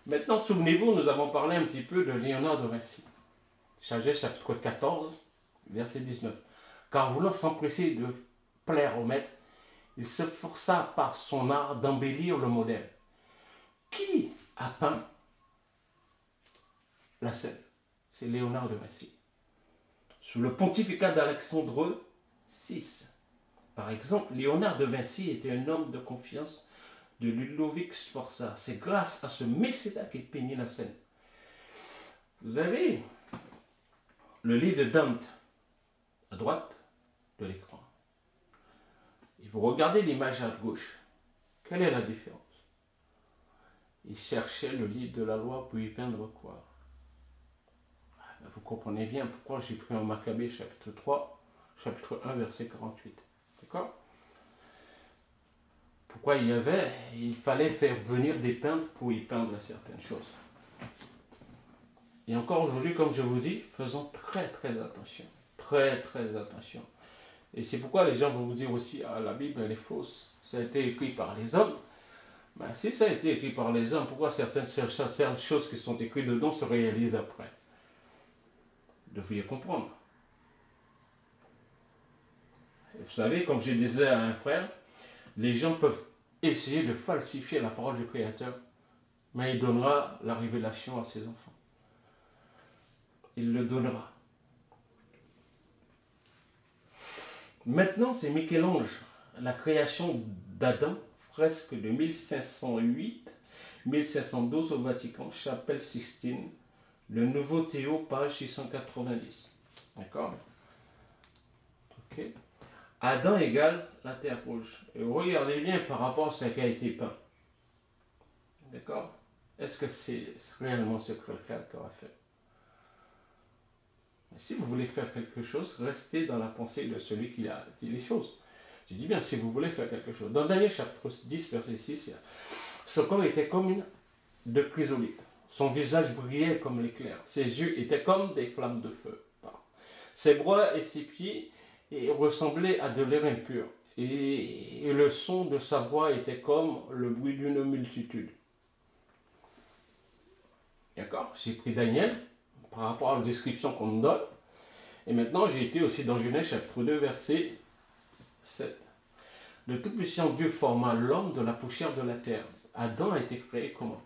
Maintenant, souvenez-vous, nous avons parlé un petit peu de Léonard de Vinci. Sagesse chapitre 14, verset 19. Car voulant s'empresser de plaire au maître, il s'efforça par son art d'embellir le modèle. Qui a peint la scène? C'est Léonard de Vinci. Sous le pontificat d'Alexandre VI, par exemple, Léonard de Vinci était un homme de confiance de Ludovic Sforza. C'est grâce à ce mécénat qu'il peignait la scène. Vous avez le livre de Dante à droite de l'écran. Et vous regardez l'image à gauche. Quelle est la différence? Il cherchait le livre de la loi pour y peindre quoi? Vous comprenez bien pourquoi j'ai pris un Maccabée chapitre 3, chapitre 1, verset 48. D'accord? Pourquoi il fallait faire venir des peintres pour y peindre certaines choses. Et encore aujourd'hui, comme je vous dis, faisons très très attention. Très très attention. Et c'est pourquoi les gens vont vous dire aussi, ah, la Bible elle est fausse. Ça a été écrit par les hommes. Ben, si ça a été écrit par les hommes, pourquoi certaines choses qui sont écrites dedans se réalisent après? Vous devriez comprendre. Et vous savez, comme je disais à un frère, les gens peuvent essayer de falsifier la parole du Créateur, mais il donnera la révélation à ses enfants. Il le donnera. Maintenant, c'est Michel-Ange, la création d'Adam, fresque de 1508-1512 au Vatican, chapelle Sixtine, le Nouveau Théo, page 690. D'accord? Ok. Adam égale la terre rouge. Et regardez bien par rapport à ce qui a été peint. D'accord? Est-ce que c'est réellement ce que le Créateur a fait? Mais si vous voulez faire quelque chose, restez dans la pensée de celui qui a dit les choses. Je dis bien, si vous voulez faire quelque chose. Dans Daniel chapitre 10, verset 6, son corps était comme une de chrysolite. Son visage brillait comme l'éclair. Ses yeux étaient comme des flammes de feu. Ses bras et ses pieds ressemblaient à de l'air impur. Et le son de sa voix était comme le bruit d'une multitude. D'accord? J'ai pris Daniel par rapport à la description qu'on nous donne. Et maintenant, j'ai été aussi dans Genèse chapitre 2, verset 7. Le Tout-Puissant Dieu forma l'homme de la poussière de la terre. Adam a été créé comment?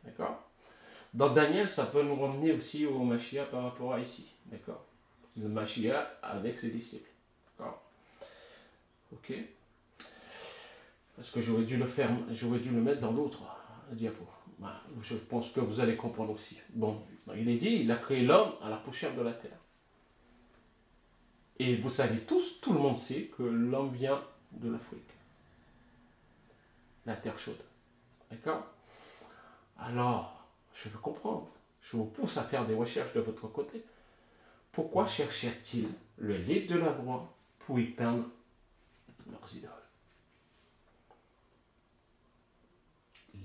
D'accord? Dans Daniel, ça peut nous ramener aussi au Machia par rapport à ici. D'accord? Le Machia avec ses disciples. D'accord? Ok? Parce que j'aurais dû le faire, j'aurais dû le mettre dans l'autre diapo. Je pense que vous allez comprendre aussi. Bon, il est dit, il a créé l'homme à la poussière de la terre. Et vous savez tous, tout le monde sait que l'homme vient de l'Afrique. La terre chaude. D'accord? Alors, je veux comprendre. Je vous pousse à faire des recherches de votre côté. Pourquoi cherchèrent-ils le livre de la loi pour y peindre leurs idoles?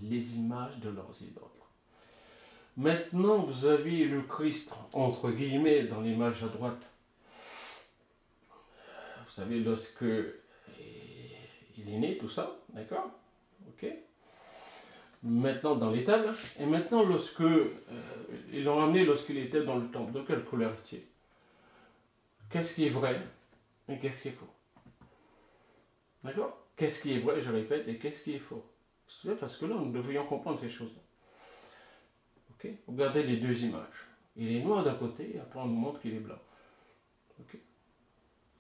Les images de leurs idoles. Maintenant, vous avez le Christ, entre guillemets, dans l'image à droite. Vous savez, lorsque il est né, tout ça, d'accord? Ok? Maintenant, dans les tables. Et maintenant, lorsque ils l'ont amené lorsqu'il était dans le temple, de quelle couleur était-il? Qu'est-ce qui est vrai et qu'est-ce qui est faux? D'accord? Qu'est-ce qui est vrai, je répète, et qu'est-ce qui est faux? Parce que là, nous devrions comprendre ces choses-là. Ok? Regardez les deux images. Il est noir d'un côté, et après on nous montre qu'il est blanc. Ok?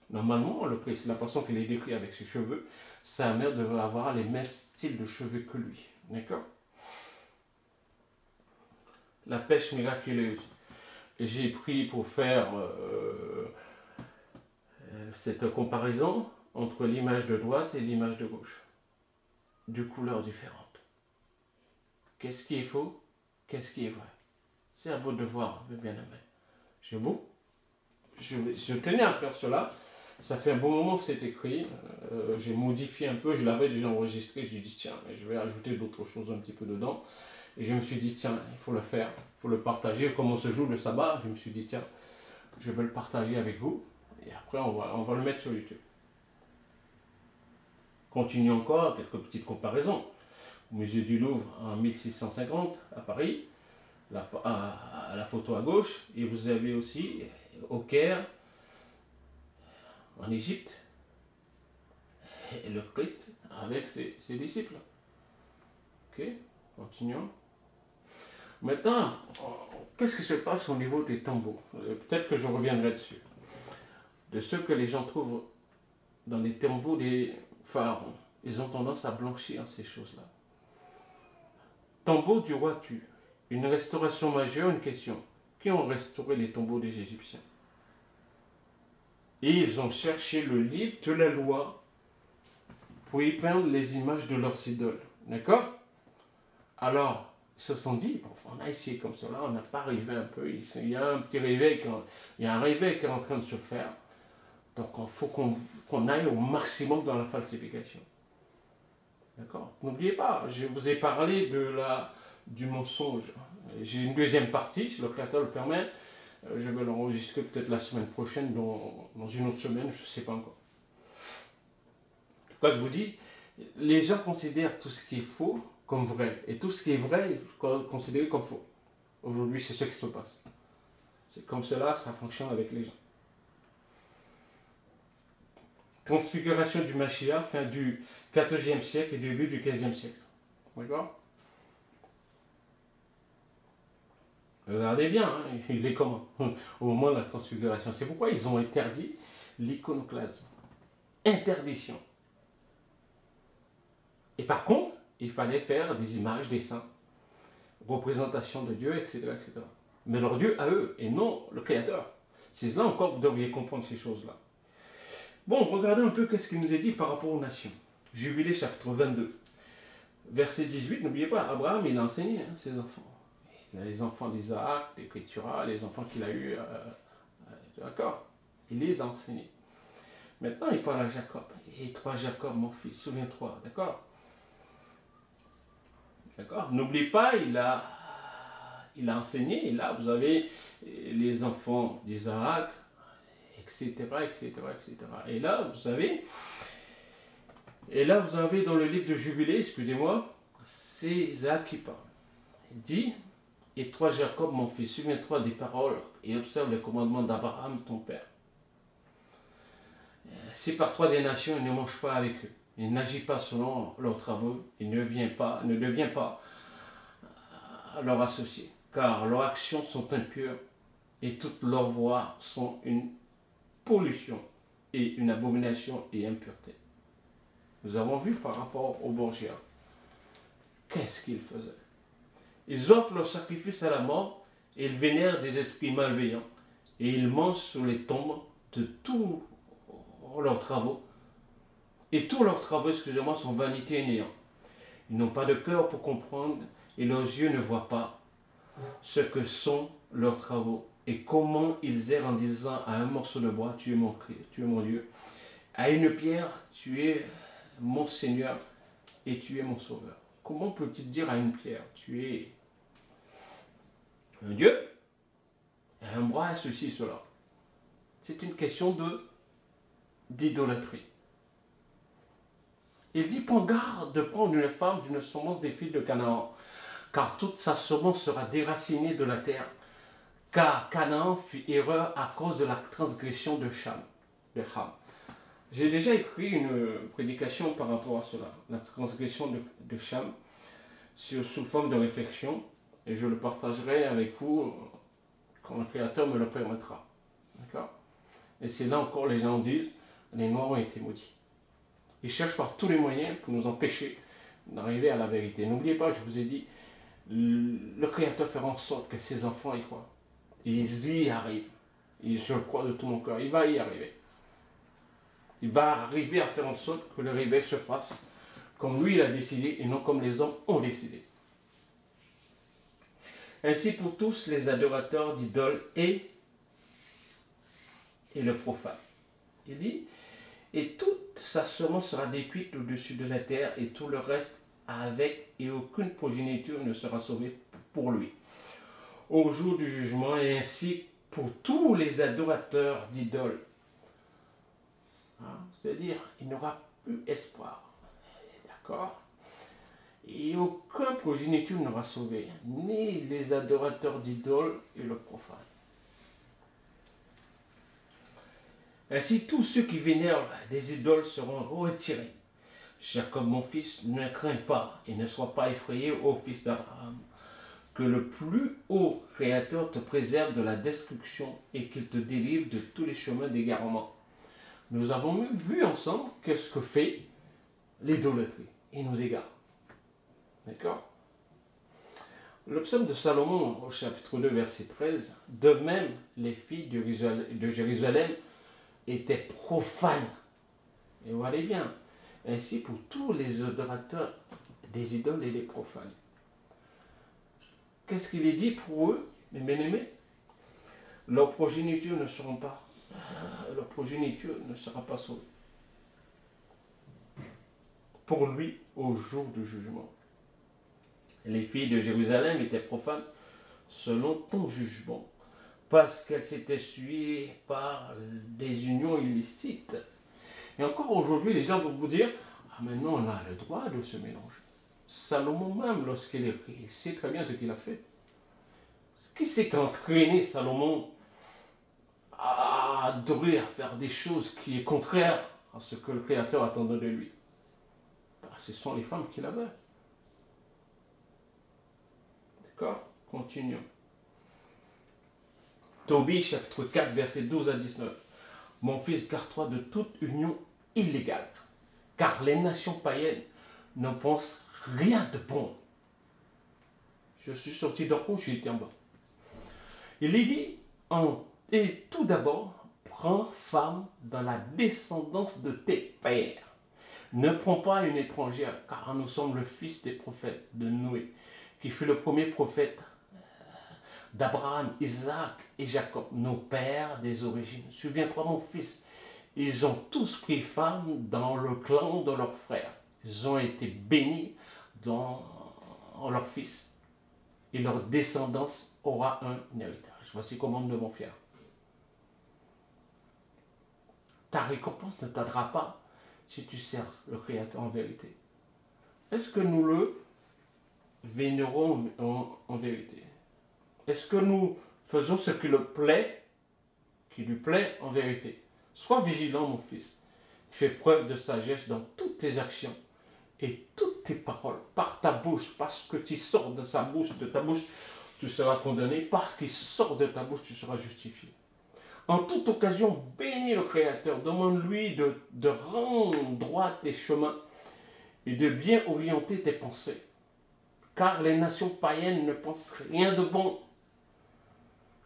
Normalement, le Christ, la personne qu'il est décrit avec ses cheveux, sa mère devrait avoir les mêmes styles de cheveux que lui. D'accord? La pêche miraculeuse. J'ai pris pour faire cette comparaison entre l'image de droite et l'image de gauche. De couleurs différentes. Qu'est-ce qui est faux? Qu'est-ce qui est vrai? C'est à vous de voir, mes bien-aimés. Je tenais à faire cela. Ça fait un bon moment que c'est écrit. J'ai modifié un peu. Je l'avais déjà enregistré. J'ai dit, tiens, je vais ajouter d'autres choses un petit peu dedans. Et je me suis dit, tiens, il faut le faire. Il faut le partager. Comme on se joue le sabbat, je me suis dit, tiens, je vais le partager avec vous. Et après, on va le mettre sur YouTube. Continuons encore, quelques petites comparaisons. Au musée du Louvre en 1650 à Paris, à la photo à gauche, et vous avez aussi au Caire, en Égypte, et le Christ avec ses disciples. Ok, continuons. Maintenant, qu'est-ce qui se passe au niveau des tombeaux? Peut-être que je reviendrai dessus. De ce que les gens trouvent dans les tombeaux des pharaons, ils ont tendance à blanchir ces choses-là. Tombeau du roi Tu. Une restauration majeure, une question. Qui ont restauré les tombeaux des Égyptiens? Et ils ont cherché le livre de la loi pour y peindre les images de leurs idoles. D'accord? Alors, ils se sont dit, bon, on a essayé comme cela, on n'a pas rêvé un peu. Il y a un petit réveil, il y a un réveil qui est en train de se faire. Donc, il faut qu'on aille au maximum dans la falsification. D'accord? N'oubliez pas, je vous ai parlé du mensonge. J'ai une deuxième partie, si le Créateur le permet. Je vais l'enregistrer peut-être la semaine prochaine, dans une autre semaine, je ne sais pas encore. En tout cas, je vous dis, les gens considèrent tout ce qui est faux comme vrai. Et tout ce qui est vrai est considéré comme faux. Aujourd'hui, c'est ce qui se passe. C'est comme cela, ça fonctionne avec les gens. Transfiguration du Mashiach, fin du 14e siècle et début du 15e siècle. D'accord? Regardez bien, hein, il est comment au moment de la transfiguration. C'est pourquoi ils ont interdit l'iconoclasme. Interdiction. Et par contre, il fallait faire des images, des saints, représentation de Dieu, etc., etc. Mais leur Dieu à eux, et non le Créateur. C'est là encore que vous devriez comprendre ces choses-là. Bon, regardez un peu qu'est-ce qu'il nous est dit par rapport aux nations. Jubilé chapitre 22, verset 18, n'oubliez pas, Abraham, il a enseigné ses enfants. Il a les enfants d'Isaac, des Kéturah, les enfants qu'il a eus, d'accord? Il les a enseignés. Maintenant, il parle à Jacob. Et toi, Jacob, mon fils, souviens-toi, d'accord? D'accord? N'oublie pas, il a enseigné, et là, vous avez les enfants d'Isaac, etc., etc., etc. Et là, vous avez dans le livre de Jubilé, excusez-moi, c'est Isaac qui parle. Il dit, et toi, Jacob, mon fils, souviens-toi des paroles et observe les commandements d'Abraham, ton père. Si par toi des nations, ne mange pas avec eux, et n'agis pas selon leurs travaux, et ne deviens pas leurs associés, car leurs actions sont impures, et toutes leurs voies sont une pollution, et une abomination et impureté. Nous avons vu par rapport aux Borgia, qu'est-ce qu'ils faisaient? Ils offrent leur sacrifice à la mort, et ils vénèrent des esprits malveillants, et ils mangent sur les tombes de tous leurs travaux. Et tous leurs travaux, excusez-moi, sont vanité et néant. Ils n'ont pas de cœur pour comprendre, et leurs yeux ne voient pas ce que sont leurs travaux, et comment ils errent en disant à un morceau de bois, tu es mon Christ, tu es mon Dieu, à une pierre, tu es mon Seigneur, et tu es mon Sauveur. Comment peut-il dire à une pierre, tu es un Dieu, à un bois, ceci, cela? C'est une question d'idolâtrie. Il dit, prends garde de prendre une femme d'une semence des fils de Canaan, car toute sa semence sera déracinée de la terre, car Canaan fit erreur à cause de la transgression de Ham. J'ai déjà écrit une prédication par rapport à cela, la transgression de Cham, sous forme de réflexion, et je le partagerai avec vous quand le Créateur me le permettra. D'accord? Et c'est là encore les gens disent, les Noirs ont été maudits. Ils cherchent par tous les moyens pour nous empêcher d'arriver à la vérité. N'oubliez pas, je vous ai dit, le Créateur fera en sorte que ses enfants y croient. Ils y arrivent. Et je le crois de tout mon cœur. Il va y arriver. Il va arriver à faire en sorte que le réveil se fasse comme lui il a décidé et non comme les hommes ont décidé. Ainsi pour tous les adorateurs d'idoles et le profane. Il dit, et toute sa semence sera détruite au-dessus de la terre, et tout le reste avec, et aucune progéniture ne sera sauvée pour lui. Au jour du jugement, et ainsi pour tous les adorateurs d'idoles. Hein? C'est-à-dire, il n'y aura plus espoir. D'accord? Et aucun progéniture n'aura sauvé, ni les adorateurs d'idoles et le profane. Ainsi, tous ceux qui vénèrent des idoles seront retirés. Jacob, mon fils, ne crains pas et ne sois pas effrayé, ô fils d'Abraham, que le plus haut Créateur te préserve de la destruction et qu'il te délivre de tous les chemins d'égarement. Nous avons vu ensemble qu'est-ce que fait l'idolâtrie. Il nous égare. D'accord? Le psaume de Salomon, au chapitre 2, verset 13, de même, les filles de Jérusalem étaient profanes. Et vous allez bien. Ainsi pour tous les adorateurs des idoles et les profanes. Qu'est-ce qu'il est dit pour eux, mes bien-aimés? Leur progéniture ne sera pas sauvée. Pour lui, au jour du jugement. Les filles de Jérusalem étaient profanes selon ton jugement, parce qu'elles s'étaient suivies par des unions illicites. Et encore aujourd'hui, les gens vont vous dire, ah maintenant on a le droit de se mélanger. Salomon même, lorsqu'il écrit, il sait très bien ce qu'il a fait. Qui c'est qui a entraîné Salomon à adorer, à faire des choses qui est contraires à ce que le Créateur attendait de lui. Ben, ce sont les femmes qu'il avait. D'accord? Continuons. Tobie, chapitre 4, versets 12 à 19. Mon fils, garde-toi de toute union illégale, car les nations païennes ne pensent rien de bon. Je suis sorti d'en haut, j'ai été en bas. Il est dit, et tout d'abord, prends femme dans la descendance de tes pères. Ne prends pas une étrangère, car nous sommes le fils des prophètes de Noé, qui fut le premier prophète d'Abraham, Isaac et Jacob, nos pères des origines. Souviens-toi, mon fils, ils ont tous pris femme dans le clan de leurs frères. Ils ont été bénis dans leur fils. Et leur descendance aura un héritage. Voici comment nous devons faire. Ta récompense ne tardera pas si tu sers le Créateur en vérité. Est-ce que nous le vénérons en vérité? Est-ce que nous faisons ce qui lui plaît en vérité? Sois vigilant, mon fils. Fais preuve de sagesse dans toutes tes actions et toutes tes paroles, par ta bouche, parce que tu sors de ta bouche, tu seras condamné, parce qu'il sort de ta bouche, tu seras justifié. En toute occasion, bénis le Créateur, demande-lui de rendre droit tes chemins et de bien orienter tes pensées, car les nations païennes ne pensent rien de bon.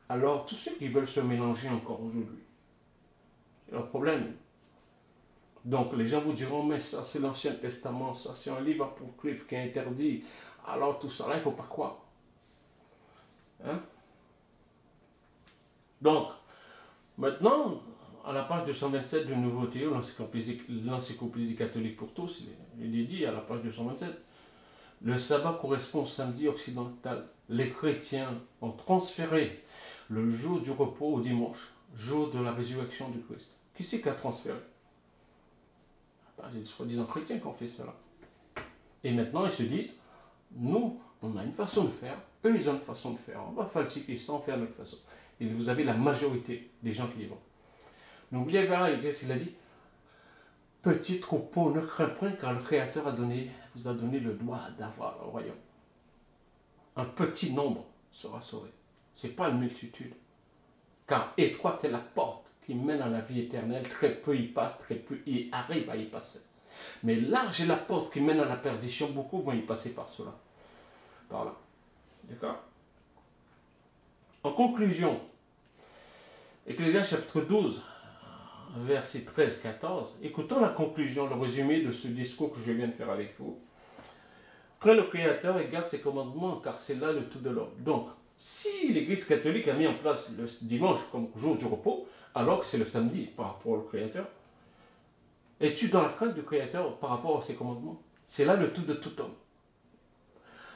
Alors, tous ceux qui veulent se mélanger encore aujourd'hui, c'est leur problème. Donc, les gens vous diront, mais ça, c'est l'Ancien Testament, ça, c'est un livre apocryphe qui est interdit. Alors, tout ça là, il ne faut pas croire. Hein? Donc, maintenant, à la page 227 du Nouveau Théo, l'encyclopédie catholique pour tous, il est dit à la page 227, le sabbat correspond au samedi occidental. Les chrétiens ont transféré le jour du repos au dimanche, jour de la résurrection du Christ. Qui c'est qui a transféré? C'est les soi-disant chrétiens qui ont fait cela. Et maintenant, ils se disent, nous, on a une façon de faire, eux, ils ont une façon de faire. On va falsifier sans faire notre façon. Et vous avez la majorité des gens qui y vont. N'oubliez pas, qu'est-ce qu'il a dit? Petit troupeau, ne crains point, car le Créateur vous a donné le droit d'avoir le royaume. Un petit nombre sera sauvé. Ce n'est pas une multitude. Car étroite est la porte qui mène à la vie éternelle. Très peu y passent, très peu y arrivent à y passer. Mais large est la porte qui mène à la perdition. Beaucoup vont y passer par cela. Par là. D'accord? En conclusion, Ecclésiaste chapitre 12, verset 13-14, écoutons la conclusion, le résumé de ce discours que je viens de faire avec vous. Crains le Créateur et garde ses commandements, car c'est là le tout de l'homme. Donc, si l'Église catholique a mis en place le dimanche comme jour du repos, alors que c'est le samedi par rapport au Créateur, es-tu dans la crainte du Créateur par rapport à ses commandements? C'est là le tout de tout homme.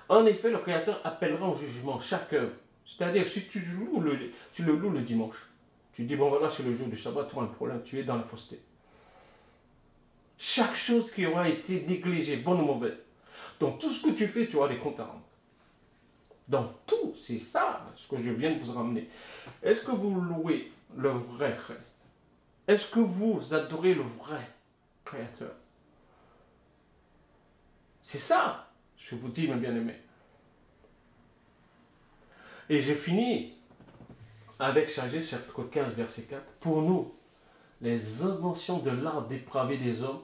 En effet, le Créateur appellera en jugement chaque œuvre. C'est-à-dire, si tu le loues le dimanche, tu dis, bon voilà, c'est le jour du sabbat, tu as un problème, tu es dans la fausseté. Chaque chose qui aura été négligée, bonne ou mauvaise, dans tout ce que tu fais, tu auras des comptes à rendre. Dans tout, c'est ça ce que je viens de vous ramener. Est-ce que vous louez le vrai Christ? Est-ce que vous adorez le vrai Créateur? C'est ça, je vous dis, mes bien-aimés. Et je finis avec Sagesse, chapitre 15, verset 4. Pour nous, les inventions de l'art dépravé des hommes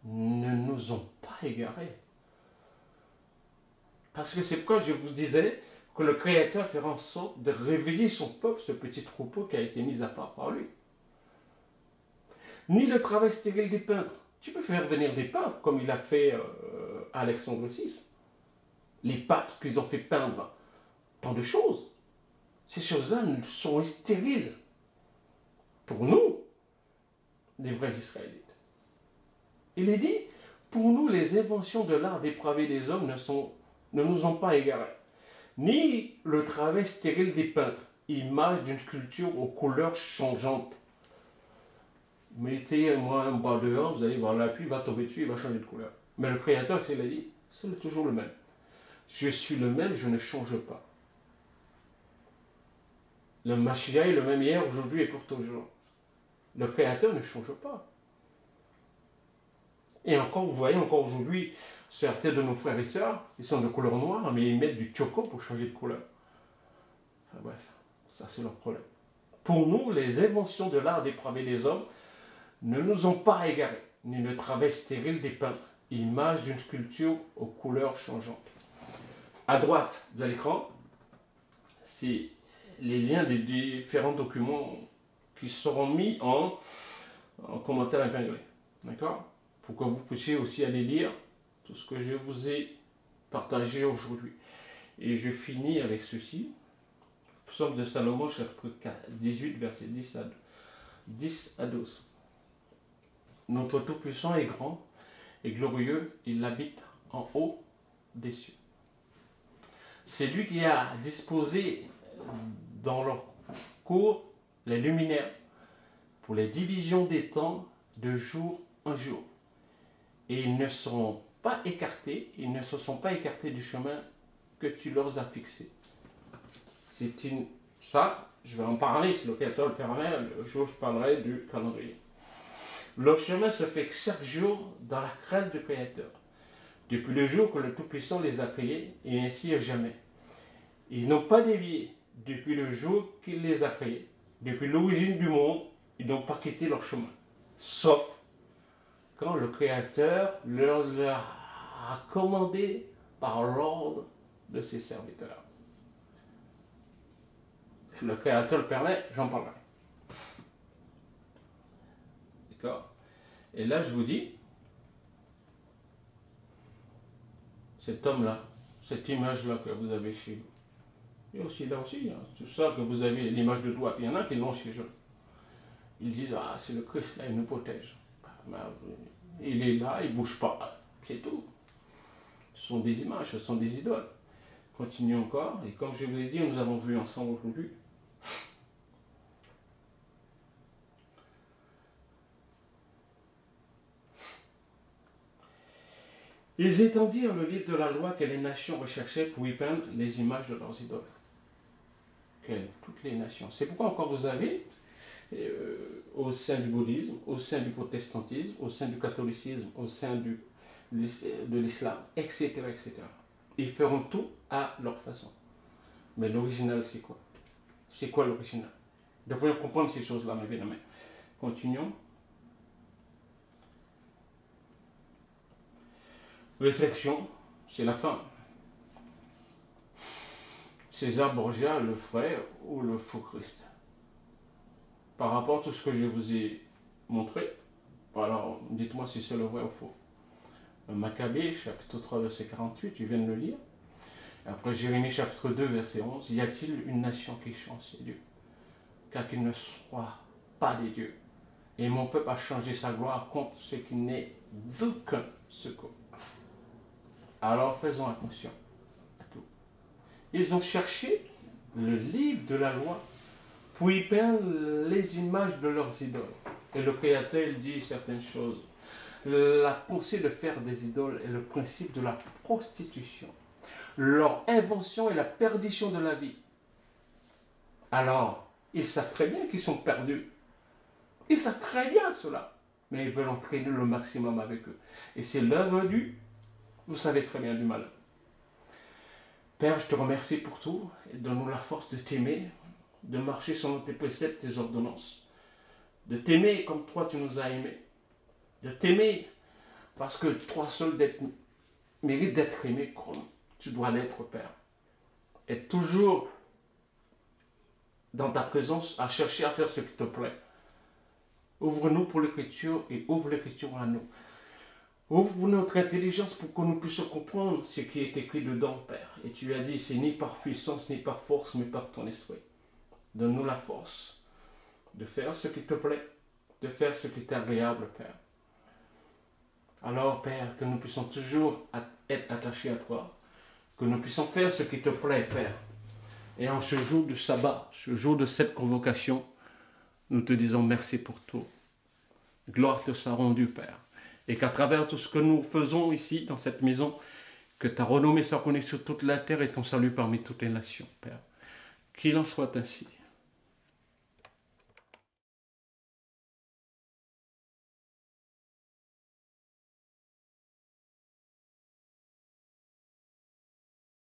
ne nous ont pas égarés. Parce que c'est pourquoi je vous disais que le Créateur fera en sorte de réveiller son peuple, ce petit troupeau qui a été mis à part par lui. Ni le travail stérile des peintres. Tu peux faire venir des peintres, comme il a fait Alexandre VI. Les papes qu'ils ont fait peindre tant de choses. Ces choses-là sont stériles pour nous, les vrais Israélites. Il est dit, pour nous, les inventions de l'art dépravé des hommes ne nous ont pas égarés. Ni le travail stérile des peintres, image d'une sculpture aux couleurs changeantes. Mettez-moi un bas dehors, vous allez voir la pluie, il va tomber dessus, il va changer de couleur. Mais le Créateur, il a dit, c'est toujours le même. Je suis le même, je ne change pas. Le Mashiach est le même hier, aujourd'hui et pour toujours. Le Créateur ne change pas. Et encore, vous voyez, encore aujourd'hui, certains de nos frères et sœurs, ils sont de couleur noire, mais ils mettent du choco pour changer de couleur. Enfin bref, ça c'est leur problème. Pour nous, les inventions de l'art dépravé des hommes ne nous ont pas égarés, ni le travail stérile des peintres, image d'une sculpture aux couleurs changeantes. À droite de l'écran, c'est les liens des différents documents qui seront mis en commentaire épinglé. D'accord? Pour que vous puissiez aussi aller lire tout ce que je vous ai partagé aujourd'hui. Et je finis avec ceci. Psaume de Salomon, chapitre 18, verset 10 à 12. Notre Tout-Puissant est grand et glorieux, il habite en haut des cieux. C'est lui qui a disposé dans leur cours les luminaires pour les divisions des temps de jour en jour. Et ils ne seront pas écartés, ils ne se sont pas écartés du chemin que tu leur as fixé. Ça, je vais en parler si le Créateur le permet, le jour où je parlerai du calendrier. Leur chemin se fait chaque jour dans la crainte du Créateur, depuis le jour que le Tout-Puissant les a créés, et ainsi à jamais. Ils n'ont pas dévié depuis le jour qu'il les a créés. Depuis l'origine du monde, ils n'ont pas quitté leur chemin. Sauf quand le Créateur leur a commandé par l'ordre de ses serviteurs. Si le Créateur le permet, j'en parlerai. D'accord? Et là, je vous dis, cet homme-là, cette image-là que vous avez chez vous, et aussi là aussi, hein, tout ça que vous avez, l'image de droite, il y en a qui l'ont chez eux. Ils disent, ah, c'est le Christ là, il nous protège. Il est là, il ne bouge pas, c'est tout. Ce sont des images, ce sont des idoles. Continuons encore, et comme je vous l'ai dit, nous avons vu ensemble aujourd'hui. Ils étendirent le livre de la loi que les nations recherchaient pour y peindre les images de leurs idoles. Toutes les nations. C'est pourquoi encore vous avez, au sein du bouddhisme, au sein du protestantisme, au sein du catholicisme, au sein de l'islam, etc., etc. Ils feront tout à leur façon. Mais l'original, c'est quoi? C'est quoi l'original? Vous devez comprendre ces choses-là, mes bien-aimés. Continuons. Réflexion, c'est la fin. César Borgia, le frère ou le faux Christ? Par rapport à tout ce que je vous ai montré, alors dites-moi si c'est le vrai ou faux. Maccabée, chapitre 3, verset 48, tu viens de le lire. Après Jérémie, chapitre 2, verset 11, y a-t-il une nation qui change ses dieux? Car qu'il ne soit pas des dieux. Et mon peuple a changé sa gloire contre ce qui n'est d'aucun secours. Alors faisons attention à tout. Ils ont cherché le livre de la loi pour y peindre les images de leurs idoles. Et le Créateur, il dit certaines choses. La pensée de faire des idoles est le principe de la prostitution. Leur invention est la perdition de la vie. Alors, ils savent très bien qu'ils sont perdus. Ils savent très bien cela. Mais ils veulent entraîner le maximum avec eux. Et c'est l'œuvre du, vous savez très bien, du mal. Père, je te remercie pour tout. Et donne-nous la force de t'aimer, de marcher selon tes préceptes, tes ordonnances. De t'aimer comme toi tu nous as aimés. De t'aimer parce que toi seul mérites d'être aimé comme tu dois l'être, Père. Et toujours dans ta présence à chercher à faire ce qui te plaît. Ouvre-nous pour l'écriture et ouvre l'écriture à nous. Ouvre notre intelligence pour que nous puissions comprendre ce qui est écrit dedans, Père. Et tu as dit, c'est ni par puissance, ni par force, mais par ton esprit. Donne-nous la force de faire ce qui te plaît, de faire ce qui est agréable, Père. Alors, Père, que nous puissions toujours être attachés à toi, que nous puissions faire ce qui te plaît, Père. Et en ce jour du sabbat, ce jour de cette convocation, nous te disons merci pour tout. Gloire te soit rendue, Père. Et qu'à travers tout ce que nous faisons ici, dans cette maison, que ta renommée soit connue sur toute la terre et ton salut parmi toutes les nations, Père. Qu'il en soit ainsi.